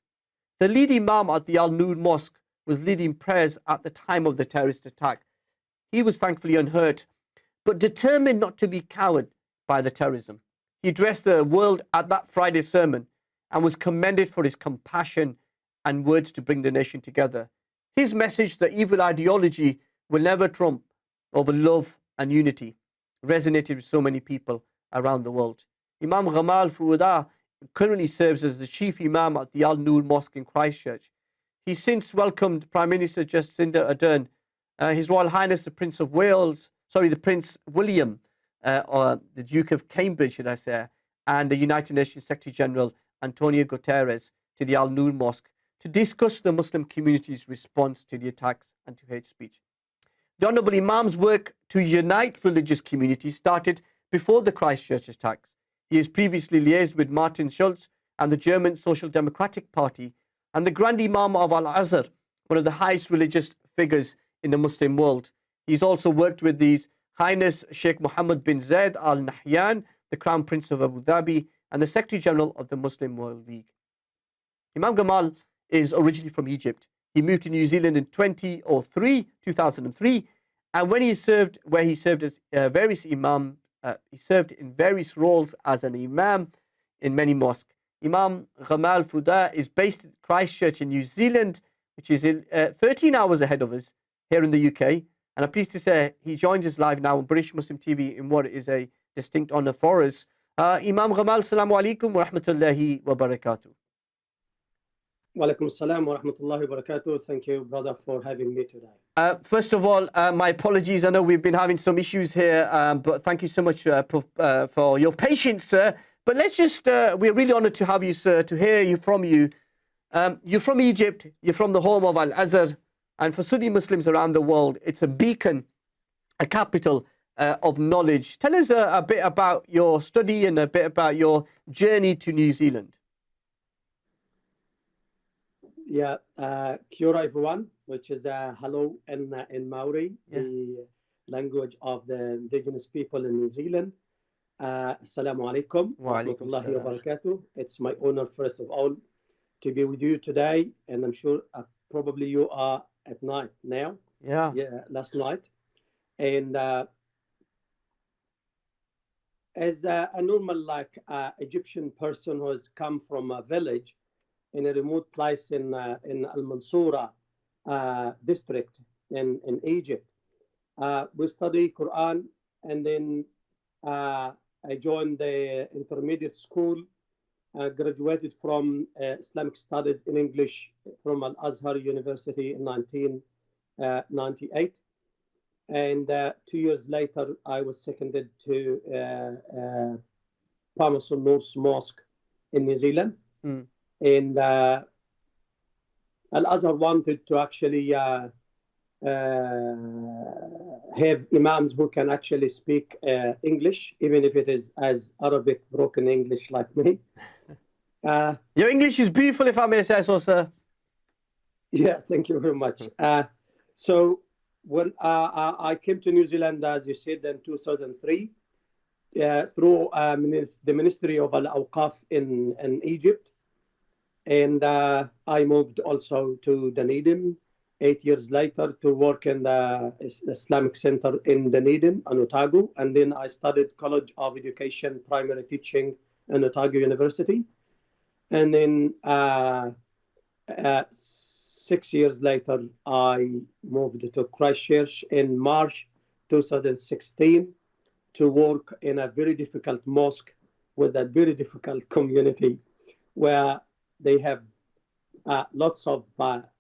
The lead Imam at the Noor Mosque was leading prayers at the time of the terrorist attack. He was thankfully unhurt, but determined not to be cowed by the terrorism. He addressed the world at that Friday sermon and was commended for his compassion and words to bring the nation together. His message that evil ideology will never trump over love and unity resonated with so many people around the world. Imam Gamal Fouda currently serves as the chief Imam at the Noor Mosque in Christchurch. He since welcomed Prime Minister Jacinda Ardern, His Royal Highness the Prince William, or the Duke of Cambridge, should I say, and the United Nations Secretary General Antonio Guterres to the Noor Mosque to discuss the Muslim community's response to the attacks and to hate speech. The Honourable Imam's work to unite religious communities started before the Christchurch attacks. He has previously liaised with Martin Schulz and the German Social Democratic Party and the Grand Imam of Al-Azhar, one of the highest religious figures in the Muslim world. He's also worked with His Highness Sheikh Mohammed bin Zayed Al Nahyan, the Crown Prince of Abu Dhabi, and the Secretary General of the Muslim World League. Imam Gamal is originally from Egypt. He moved to New Zealand in 2003, and when he served as he served in various roles as an imam in many mosques. Imam Gamal Fouda is based in Christchurch in New Zealand, which is 13 hours ahead of us here in the UK. And I'm pleased to say he joins us live now on British Muslim TV in what is a distinct honour for us. Imam Gamal, assalamu alaikum wa rahmatullahi wa barakatuh. Wa alaikum assalam wa rahmatullahi wa barakatuh. Thank you, brother, for having me today. First of all, my apologies. I know we've been having some issues here, but thank you so much for your patience, sir. But let's just, we're really honoured to have you, sir, to hear from you. You're from Egypt, you're from the home of Al-Azhar, and for Sunni Muslims around the world, it's a beacon, a capital of knowledge. Tell us a bit about your study and a bit about your journey to New Zealand. Yeah, kia ora everyone, which is hello in Maori, the language of the indigenous people in New Zealand. Assalamu alaikum wa rahmatullahi wa barakatuh. It's my honor, first of all, to be with you today, and I'm sure probably you are at night now. Yeah, last night. And as a normal Egyptian person who has come from a village in a remote place in Al-Mansoura district in Egypt, we study Quran, and then I joined the intermediate school, graduated from Islamic Studies in English from Al-Azhar University in 1998. And 2 years later, I was seconded to Palmerston Mosque in New Zealand. Mm. And Al-Azhar wanted to actually have imams who can actually speak English, even if it is as Arabic broken English like me. Your English is beautiful, if I may say so, sir. Yeah, thank you very much. So when I came to New Zealand, as you said, in 2003, through the Ministry of Al-Awqaf in Egypt. And I moved also to Dunedin 8 years later to work in the Islamic Center in Dunedin and Otago. And then I studied College of Education, Primary Teaching in Otago University. And then 6 years later, I moved to Christchurch in March 2016 to work in a very difficult mosque with a very difficult community where they have lots of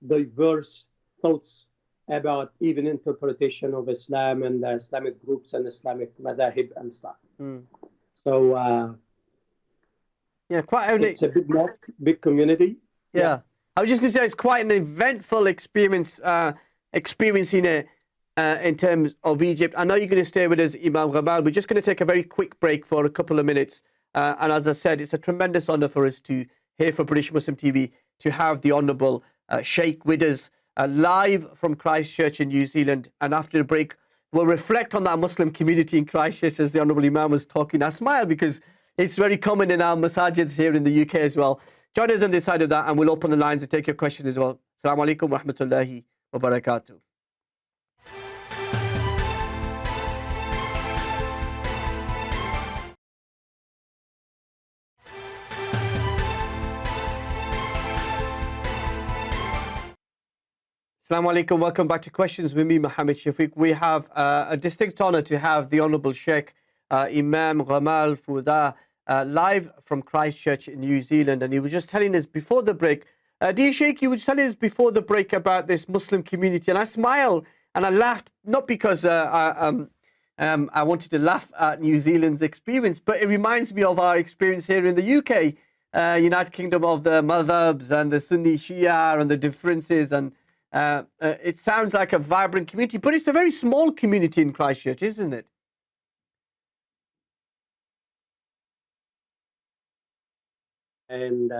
diverse thoughts about even interpretation of Islam and Islamic groups and Islamic madhahib and stuff. Mm. So Yeah, it's a big mosque, big community. Yeah. I was just going to say it's quite an eventful experience, experiencing it in terms of Egypt. I know you're going to stay with us, Imam Gamal. We're just going to take a very quick break for a couple of minutes. And as I said, it's a tremendous honor for us to, here for British Muslim TV, to have the Honourable Sheikh with us live from Christchurch in New Zealand. And after the break, we'll reflect on that Muslim community in Christchurch as the Honourable Imam was talking. I smile because it's very common in our masajids here in the UK as well. Join us on this side of that and we'll open the lines and take your questions as well. Assalamu alaikum wa rahmatullahi wa barakatuh. Assalamu alaikum. Welcome back to Questions with me, Mohammed Shafiq. We have a distinct honor to have the Honourable Sheikh Imam Gamal Fouda live from Christchurch in New Zealand. And he was just telling us before the break, dear Sheikh, you were just telling us before the break about this Muslim community. And I smiled and I laughed, not because I wanted to laugh at New Zealand's experience, but it reminds me of our experience here in the UK, United Kingdom, of the madhabs and the Sunni Shia and the differences. And it sounds like a vibrant community, but it's a very small community in Christchurch, isn't it? And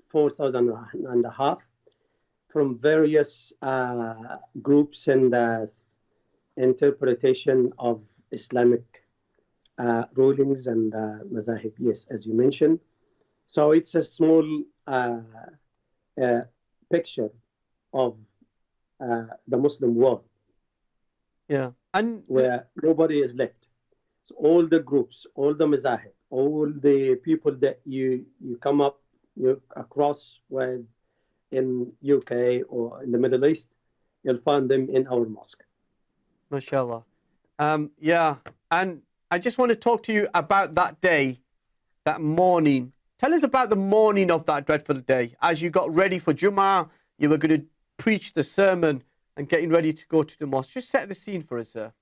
4,000 and a half from various groups and interpretation of Islamic rulings and mazahib, yes, as you mentioned. So it's a small picture of the Muslim world. Yeah. And where nobody is left. So all the groups, all the mazahib, all the people that you come up across with in UK or in the Middle East, you'll find them in our mosque. MashaAllah. Yeah. And I just want to talk to you about that day, that morning. Tell us about the morning of that dreadful day. As you got ready for Jummah, you were going to preach the sermon and getting ready to go to the mosque. Just set the scene for us, sir.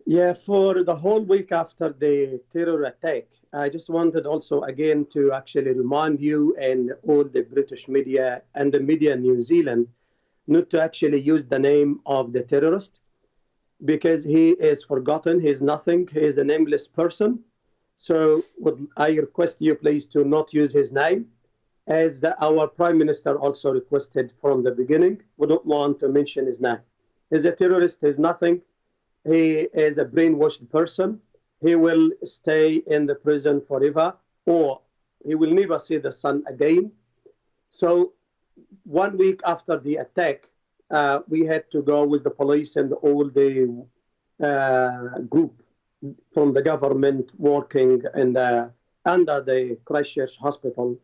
Yeah, for the whole week after the terror attack, I just wanted also again to actually remind you and all the British media and the media in New Zealand not to actually use the name of the terrorist because he is forgotten, he is nothing, he is a nameless person. So I request you please to not use his name, as our Prime Minister also requested from the beginning. We don't want to mention his name. He's a terrorist, he's nothing. He is a brainwashed person. He will stay in the prison forever, or he will never see the sun again. So 1 week after the attack, we had to go with the police and all the group from the government working in under the Christchurch Hospital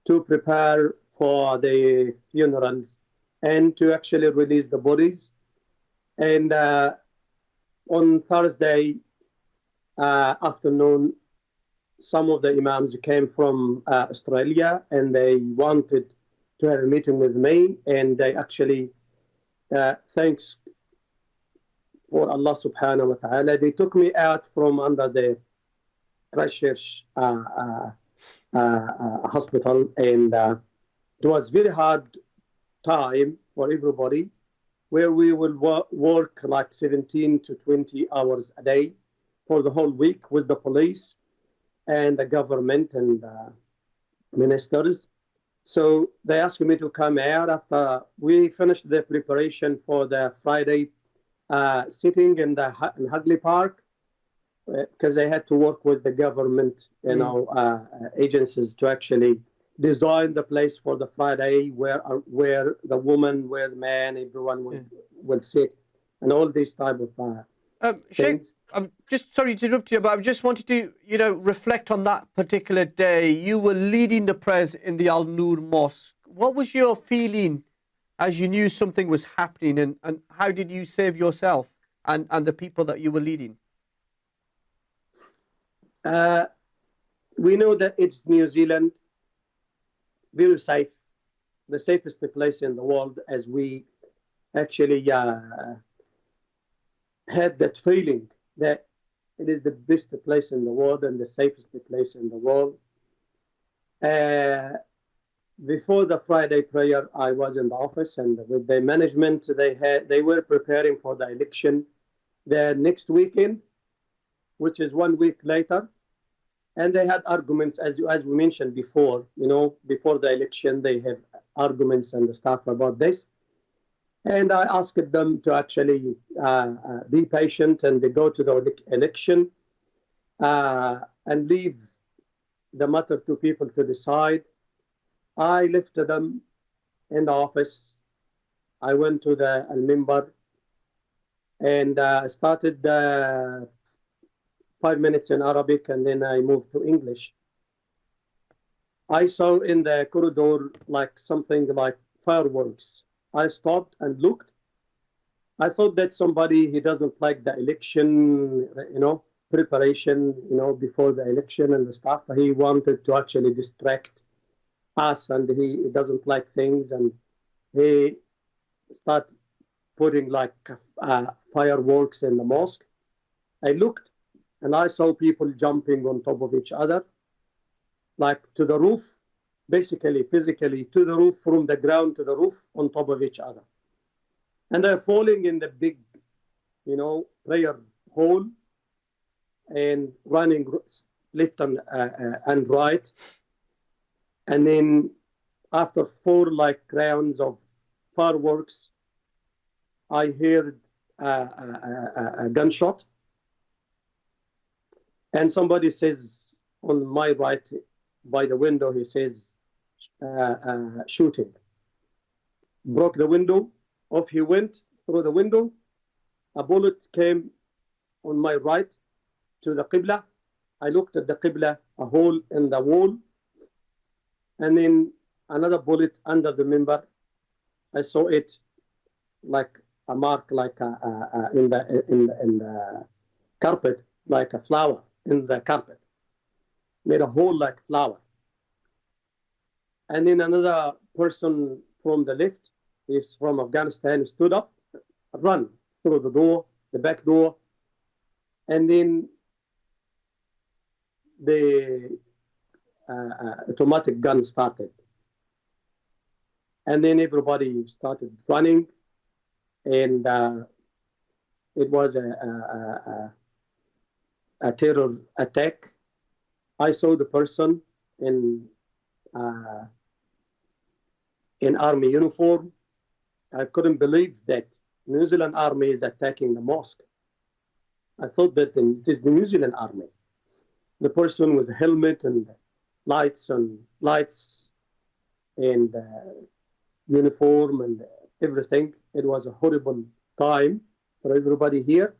to prepare for the funerals and to actually release the bodies. And on Thursday afternoon, some of the imams came from Australia and they wanted to have a meeting with me, and they actually thanks for Allah subhanahu wa ta'ala. They took me out from under the Christchurch hospital, and it was very hard time for everybody, where we will work like 17 to 20 hours a day for the whole week with the police and the government and ministers. So they asked me to come out after we finished the preparation for the Friday sitting in Hagley Park, because they had to work with the government, agencies to actually design the place for the Friday where the woman, where the man, everyone will sit, and all these type of Sheikh, I'm just sorry to interrupt you, but I just wanted to, reflect on that particular day. You were leading the prayers in the Al Noor Mosque. What was your feeling as you knew something was happening, and how did you save yourself and the people that you were leading? We know that it's New Zealand, very safe, the safest place in the world, as we actually had that feeling that it is the best place in the world and the safest place in the world. Before the Friday prayer, I was in the office, and with the management, they were preparing for the election the next weekend, which is 1 week later. And they had arguments, as we mentioned before, before the election, they have arguments and stuff about this. And I asked them to actually be patient and they go to the election and leave the matter to people to decide. I left them in the office. I went to the Al-Mimbar and started 5 minutes in Arabic, and then I moved to English. I saw in the corridor like something like fireworks. I stopped and looked. I thought that somebody, he doesn't like the election, preparation, before the election and the stuff. He wanted to actually distract us, and he doesn't like things, and he started putting like fireworks in the mosque. I looked, and I saw people jumping on top of each other, like to the roof, basically, physically, to the roof, from the ground to the roof, on top of each other. And they're falling in the big, prayer hall and running left and right. And then after 4 rounds of fireworks, I heard a gunshot. And somebody says on my right, by the window, he says, shooting. Broke the window, off he went through the window. A bullet came on my right to the Qibla. I looked at the Qibla, a hole in the wall. And then another bullet under the member. I saw it like a mark, like in the carpet, like a flower in the carpet, made a hole like flower. And then another person from the left, he's from Afghanistan, stood up, run through the door, the back door, and then the automatic gun started. And then everybody started running, and it was a terror attack. I saw the person in army uniform. I couldn't believe that New Zealand Army is attacking the mosque. I thought that it is the New Zealand Army. The person with a helmet and lights and uniform and everything. It was a horrible time for everybody here.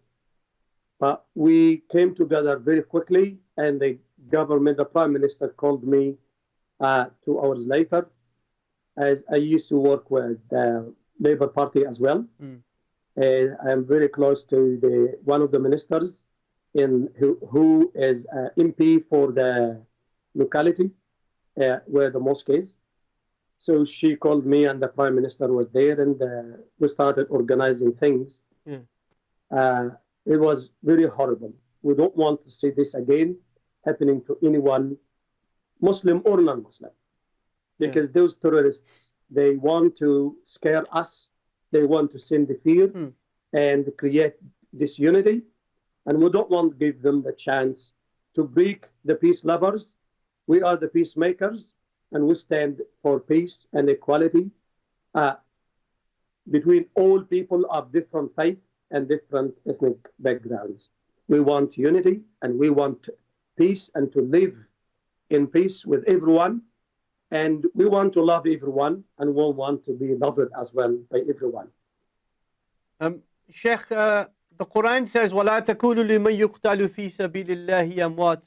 But we came together very quickly, and the government, the Prime Minister, called me 2 hours later, as I used to work with the Labour Party as well. I'm very close to one of the ministers who is MP for the locality where the mosque is. So she called me, and the Prime Minister was there, and we started organizing things. It was very horrible. We don't want to see this again happening to anyone, Muslim or non-Muslim, because those terrorists, they want to scare us. They want to send the fear and create disunity. And we don't want to give them the chance to break the peace lovers. We are the peacemakers, and we stand for peace and equality between all people of different faiths and different ethnic backgrounds. We want unity, and we want peace, and to live in peace with everyone. And we want to love everyone, and we want to be loved as well by everyone. Sheikh, the Quran says, وَلَا تَكُونُوا لِمَنْ يُقْتَلُ فِي سَبِيلِ اللَّهِ أَمْوَاتٍ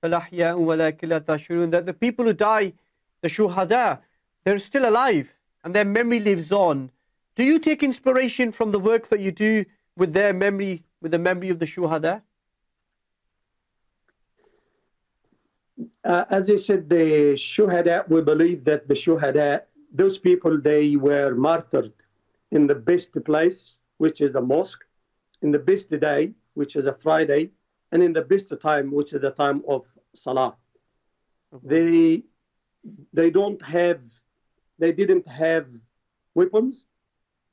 بَلْ أَحْيَاءٌ وَلَكِنْ لَا تَشْعُرُونَ. That the people who die, the shuhada, they're still alive, and their memory lives on. Do you take inspiration from the work that you do with their memory, with the memory of the shuhada? As you said, the shuhada, we believe that the shuhada, those people, they were martyred in the best place, which is a mosque, in the best day, which is a Friday, and in the best time, which is the time of Salah. They didn't have weapons,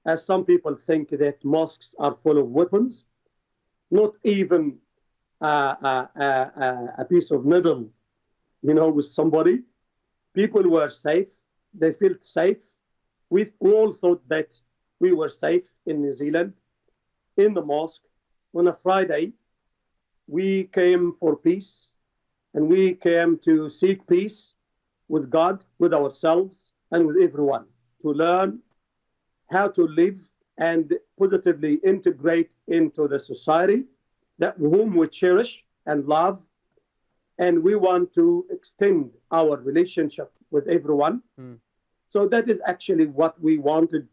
as some people think that mosques are full of weapons. Not even a piece of needle, with somebody. People were safe. They felt safe. We all thought that we were safe in New Zealand, in the mosque. On a Friday, we came for peace, and we came to seek peace with God, with ourselves, and with everyone, to learn how to live and positively integrate into the society that whom we cherish and love. And we want to extend our relationship with everyone. So that is actually what we wanted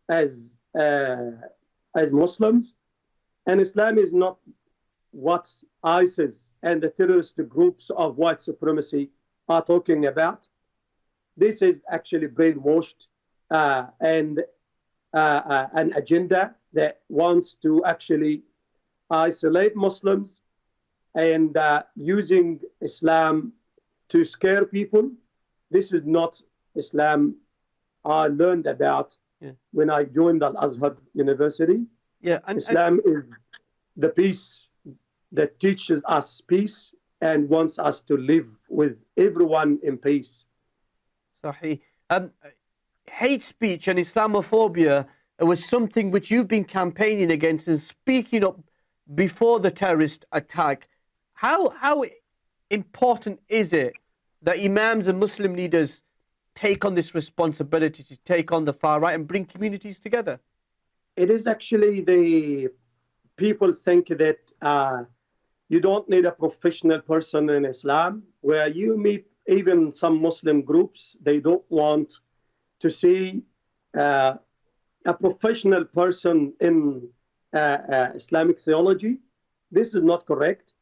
as Muslims. And Islam is not what ISIS and the terrorist groups of white supremacy are talking about. This is actually brainwashed and an agenda that wants to actually isolate Muslims and using Islam to scare people. This is not Islam I learned about when I joined Al-Azhar University. Islam is the peace that teaches us peace and wants us to live with everyone in peace. Sahih. Hate speech and Islamophobia was something which you've been campaigning against and speaking up before the terrorist attack. How important is it that imams and Muslim leaders take on this responsibility to take on the far right and bring communities together? It is actually the people think that you don't need a professional person in Islam. Where you meet even some Muslim groups, they don't want to see a professional person in Islamic theology. This is not correct.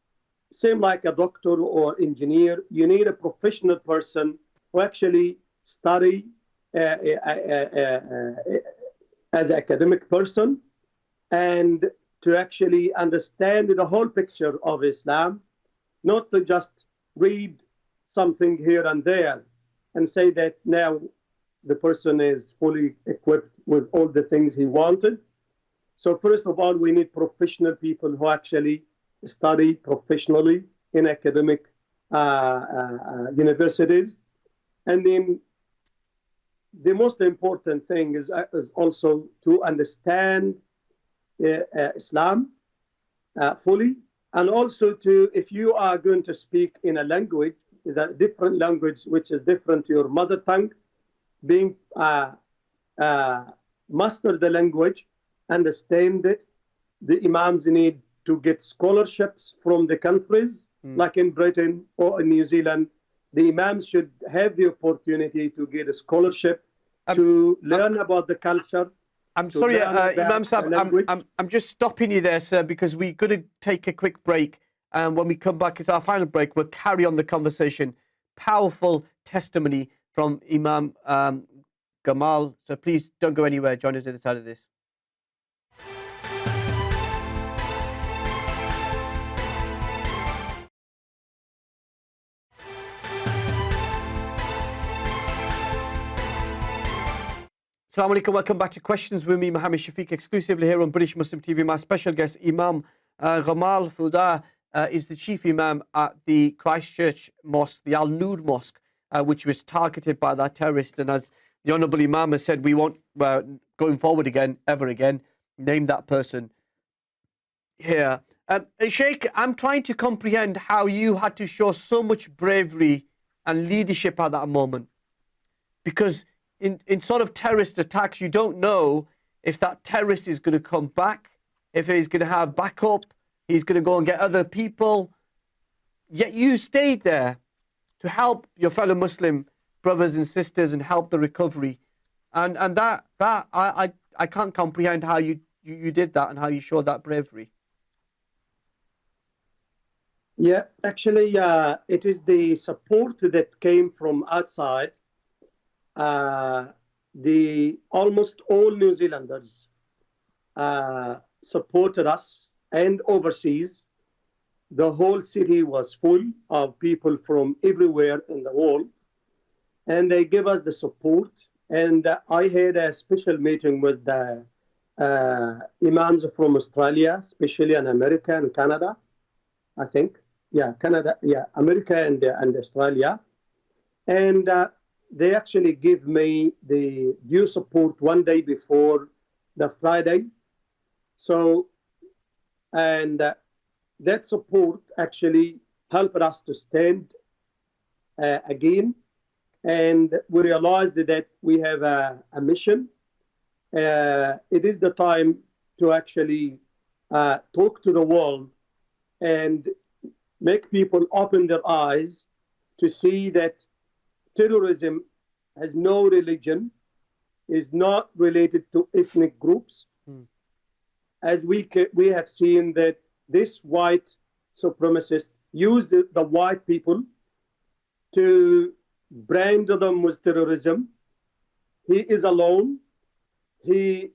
Same like a doctor or engineer, you need a professional person who actually study as an academic person and to actually understand the whole picture of Islam, not to just read something here and there and say that now the person is fully equipped with all the things he wanted. So first of all, we need professional people who actually study professionally in academic universities. And then the most important thing is also to understand Islam fully, and also to, if you are going to speak in a language, a different language which is different to your mother tongue, being master the language, understand it. The imams need to get scholarships from the countries, like in Britain or in New Zealand. The imams should have the opportunity to get a scholarship to learn about the culture. I'm sorry, Imam Sahib, I'm just stopping you there, sir, because we're going to take a quick break. And when we come back, it's our final break. We'll carry on the conversation. Powerful testimony from Imam Gamal. So please don't go anywhere. Join us at the side of this. Assalamu alaikum, welcome back to Questions with me, Mohammed Shafiq, exclusively here on British Muslim TV. My special guest, Imam Gamal Fouda, is the chief Imam at the Christchurch Mosque, the Noor Mosque, which was targeted by that terrorist. And as the Honourable Imam has said, we won't, going forward again, ever again, name that person here. Sheikh, I'm trying to comprehend how you had to show so much bravery and leadership at that moment. Because in sort of terrorist attacks, you don't know if that terrorist is going to come back, if he's going to have backup, he's going to go and get other people. Yet you stayed there to help your fellow Muslim brothers and sisters and help the recovery. And that I can't comprehend how you did that and how you showed that bravery. Yeah, actually, it is the support that came from outside. Almost all New Zealanders supported us, and overseas. The whole city was full of people from everywhere in the world, and they gave us the support. And I had a special meeting with the Imams from Australia, especially in America and Canada, I think. Yeah, Canada, yeah, America and Australia. And they actually give me the due support one day before the Friday. So, and that support actually helped us to stand again. And we realized that we have a mission. It is the time to actually talk to the world and make people open their eyes to see that terrorism has no religion, is not related to ethnic groups. As we have seen that this white supremacist used the white people to brand them with terrorism. He is alone. He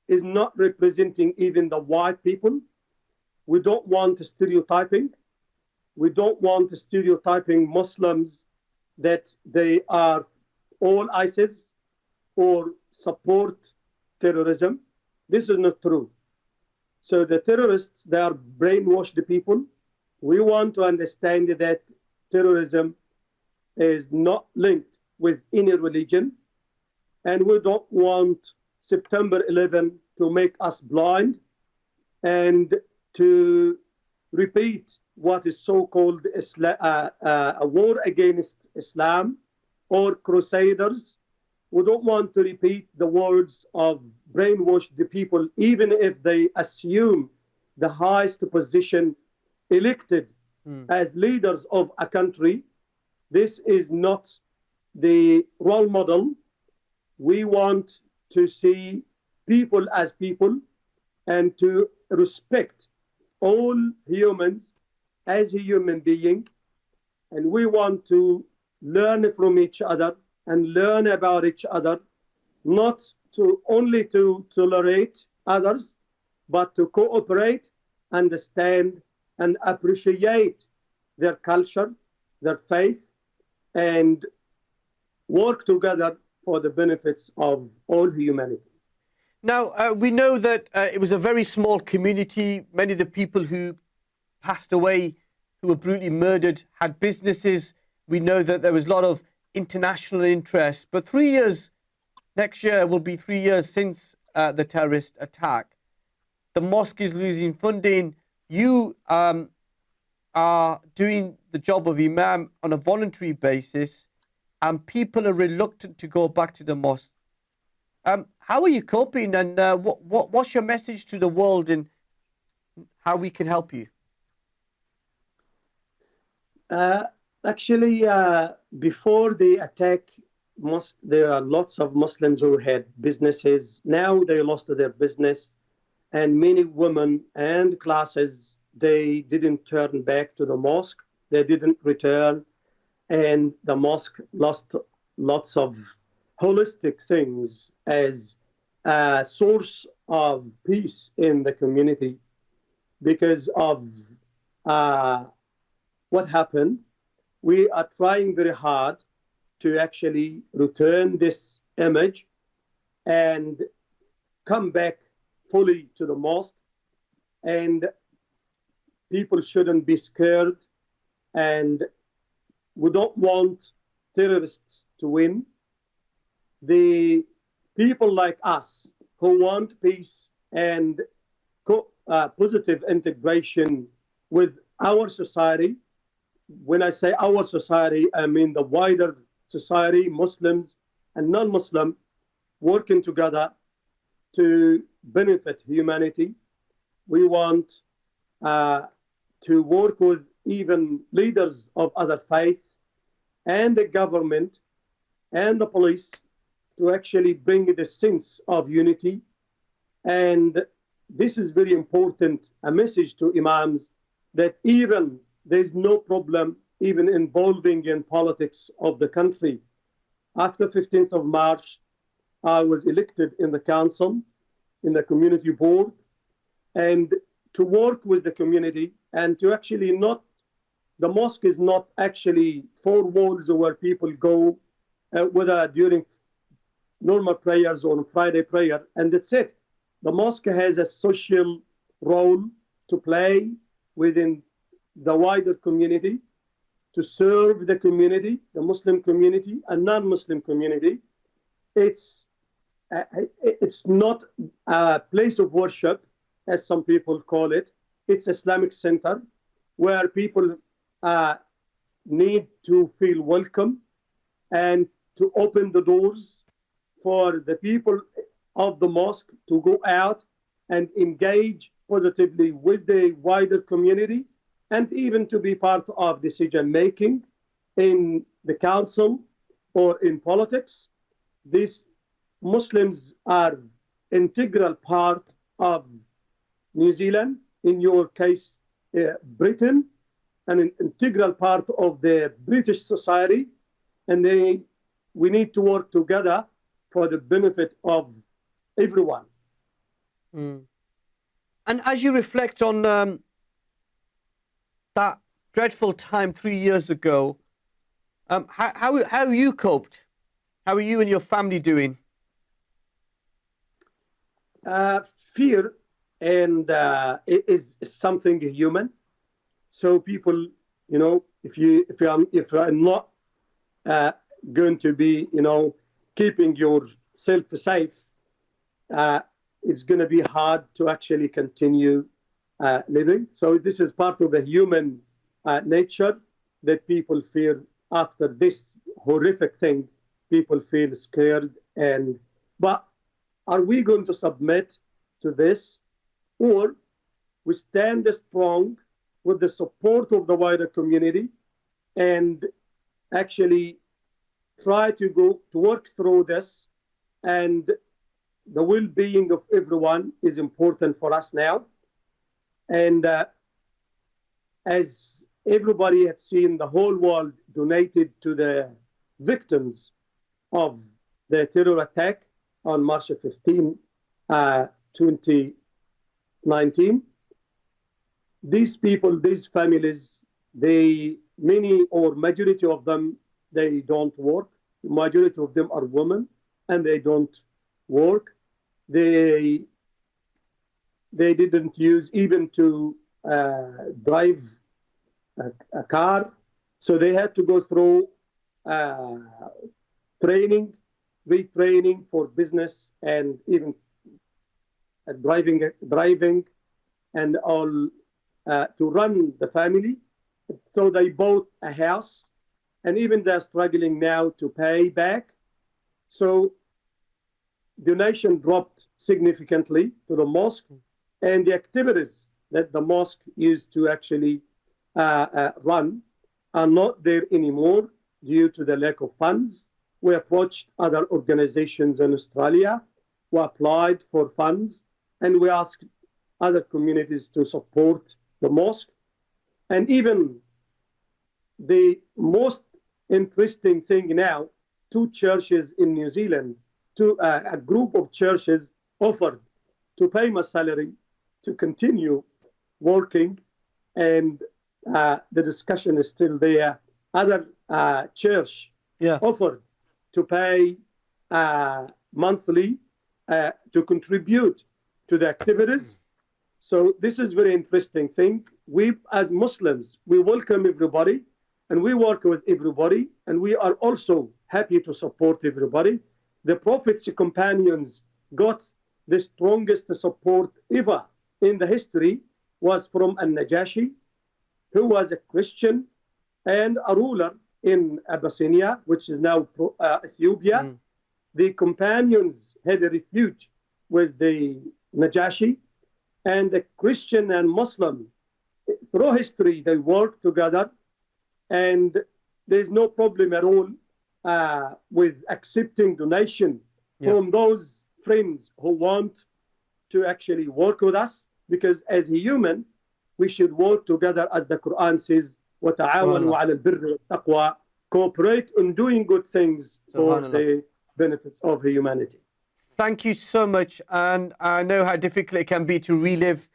is not representing even the white people. We don't want stereotyping. We don't want stereotyping Muslims that they are all ISIS or support terrorism. This is not true. So the terrorists, they are brainwashed people. We want to understand that terrorism is not linked with any religion, and we don't want September 11 to make us blind and to repeat what is so-called a war against Islam or crusaders. We don't want to repeat the words of brainwashed people, even if they assume the highest position elected as leaders of a country. This is not the role model. We want to see people as people and to respect all humans as a human being. And we want to learn from each other and learn about each other, not to only to tolerate others, but to cooperate, understand, and appreciate their culture, their faith, and work together for the benefits of all humanity. Now, we know that it was a very small community. Many of the people who passed away, who were brutally murdered, had businesses. We know that there was a lot of international interest. But 3 years, next year will be 3 years since the terrorist attack. The mosque is losing funding. You are doing the job of Imam on a voluntary basis, and people are reluctant to go back to the mosque. How are you coping, and what's your message to the world and how we can help you? Actually, before the attack, there are lots of Muslims who had businesses. Now they lost their business, and many women and classes, they didn't turn back to the mosque. They didn't return, and the mosque lost lots of holistic things as a source of peace in the community because of what happened. We are trying very hard to actually return this image and come back fully to the mosque. And people shouldn't be scared. And we don't want terrorists to win. The people like us who want peace and positive integration with our society. When I say our society, I mean the wider society, Muslims and non-Muslim, working together to benefit humanity. We want to work with even leaders of other faiths and the government and the police to actually bring the sense of unity. And this is very important, a message to Imams that even there's no problem even involving in politics of the country. After 15th of March, I was elected in the council, in the community board, and to work with the community and to actually not, the mosque is not actually four walls where people go, whether during normal prayers or Friday prayer, and that's it. The mosque has a social role to play within the wider community, to serve the community, the Muslim community and non-Muslim community. It's not a place of worship, as some people call it. It's Islamic center where people need to feel welcome and to open the doors for the people of the mosque to go out and engage positively with the wider community and even to be part of decision making in the council or in politics. These Muslims are integral part of New Zealand, in your case, Britain, and an integral part of the British society, and we need to work together for the benefit of everyone. Mm. And as you reflect on that dreadful time 3 years ago, how you coped? How are you and your family doing? Fear and it is something human. So people, you know, if I'm not going to be, you know, keeping yourself safe, it's going to be hard to actually continue living. So this is part of the human nature that people feel after this horrific thing. People feel scared, but are we going to submit to this, or we stand strong with the support of the wider community and actually try to work through this? And the well-being of everyone is important for us now. And as everybody has seen, the whole world donated to the victims of the terror attack on March 15, 2019. These people, these families, many or majority of them, they don't work. Majority of them are women, and they don't work. They didn't use even to drive a car, so they had to go through retraining for business and even driving and all to run the family. So they bought a house, and even they're struggling now to pay back. So donation dropped significantly to the mosque, and the activities that the mosque used to actually run are not there anymore due to the lack of funds. We approached other organizations in Australia who applied for funds, and we asked other communities to support the mosque. And even the most interesting thing now, two churches in New Zealand, a group of churches offered to pay my salary to continue working, and the discussion is still there. Other church offered to pay monthly to contribute to the activities. So this is very interesting thing. We as Muslims, we welcome everybody and we work with everybody, and we are also happy to support everybody. The Prophet's companions got the strongest support ever in the history was from Al-Najashi, who was a Christian and a ruler in Abyssinia, which is now Ethiopia. The companions had a refuge with the Najashi, and the Christian and Muslim, through history, they work together, and there's no problem at all with accepting donation from those friends who want to actually work with us, because as a human, we should work together, as the Quran says, وَتَعَاوَنُوا عَلَى الْبِرِّ وَالتَّقْوَى, cooperate in doing good things for the benefits of humanity. Thank you so much, and I know how difficult it can be to relive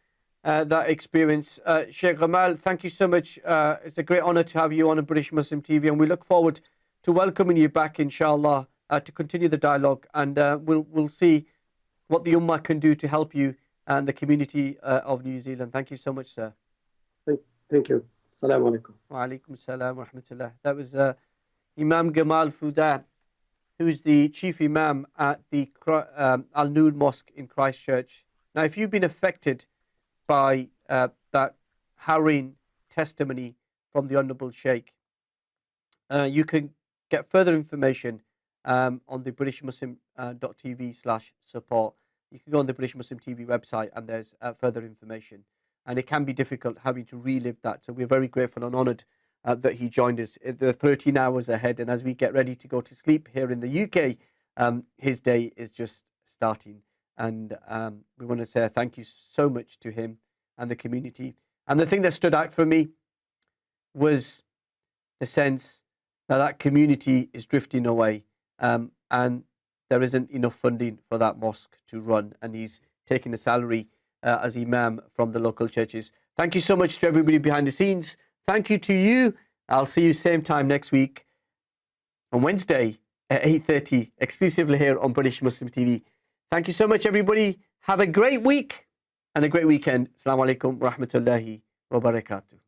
that experience. Sheikh Gamal, thank you so much. It's a great honor to have you on British Muslim TV, and we look forward to welcoming you back, inshallah, to continue the dialogue, and we'll see what the Ummah can do to help you and the community of New Zealand. Thank you so much, sir. Thank you. Assalamu alaikum. Wa alaikum assalam wa rahmatullah. That was Imam Gamal Fouda, who's the chief imam at the Al-Noor Mosque in Christchurch. Now, if you've been affected by that harrowing testimony from the Honourable Sheikh, you can get further information on the BritishMuslim.tv/support. You can go on the British Muslim TV website, and there's further information. And it can be difficult having to relive that. So we're very grateful and honoured that he joined us. The 13 hours ahead, and as we get ready to go to sleep here in the UK, his day is just starting. And we want to say thank you so much to him and the community. And the thing that stood out for me was the sense that that community is drifting away, and there isn't enough funding for that mosque to run, and he's taking a salary as imam from the local churches. Thank you so much to everybody behind the scenes. Thank you to you. I'll see you same time next week on Wednesday at 8:30, exclusively here on British Muslim TV. Thank you so much, everybody. Have a great week and a great weekend. Assalamu alaikum wa rahmatullahi wa barakatuh.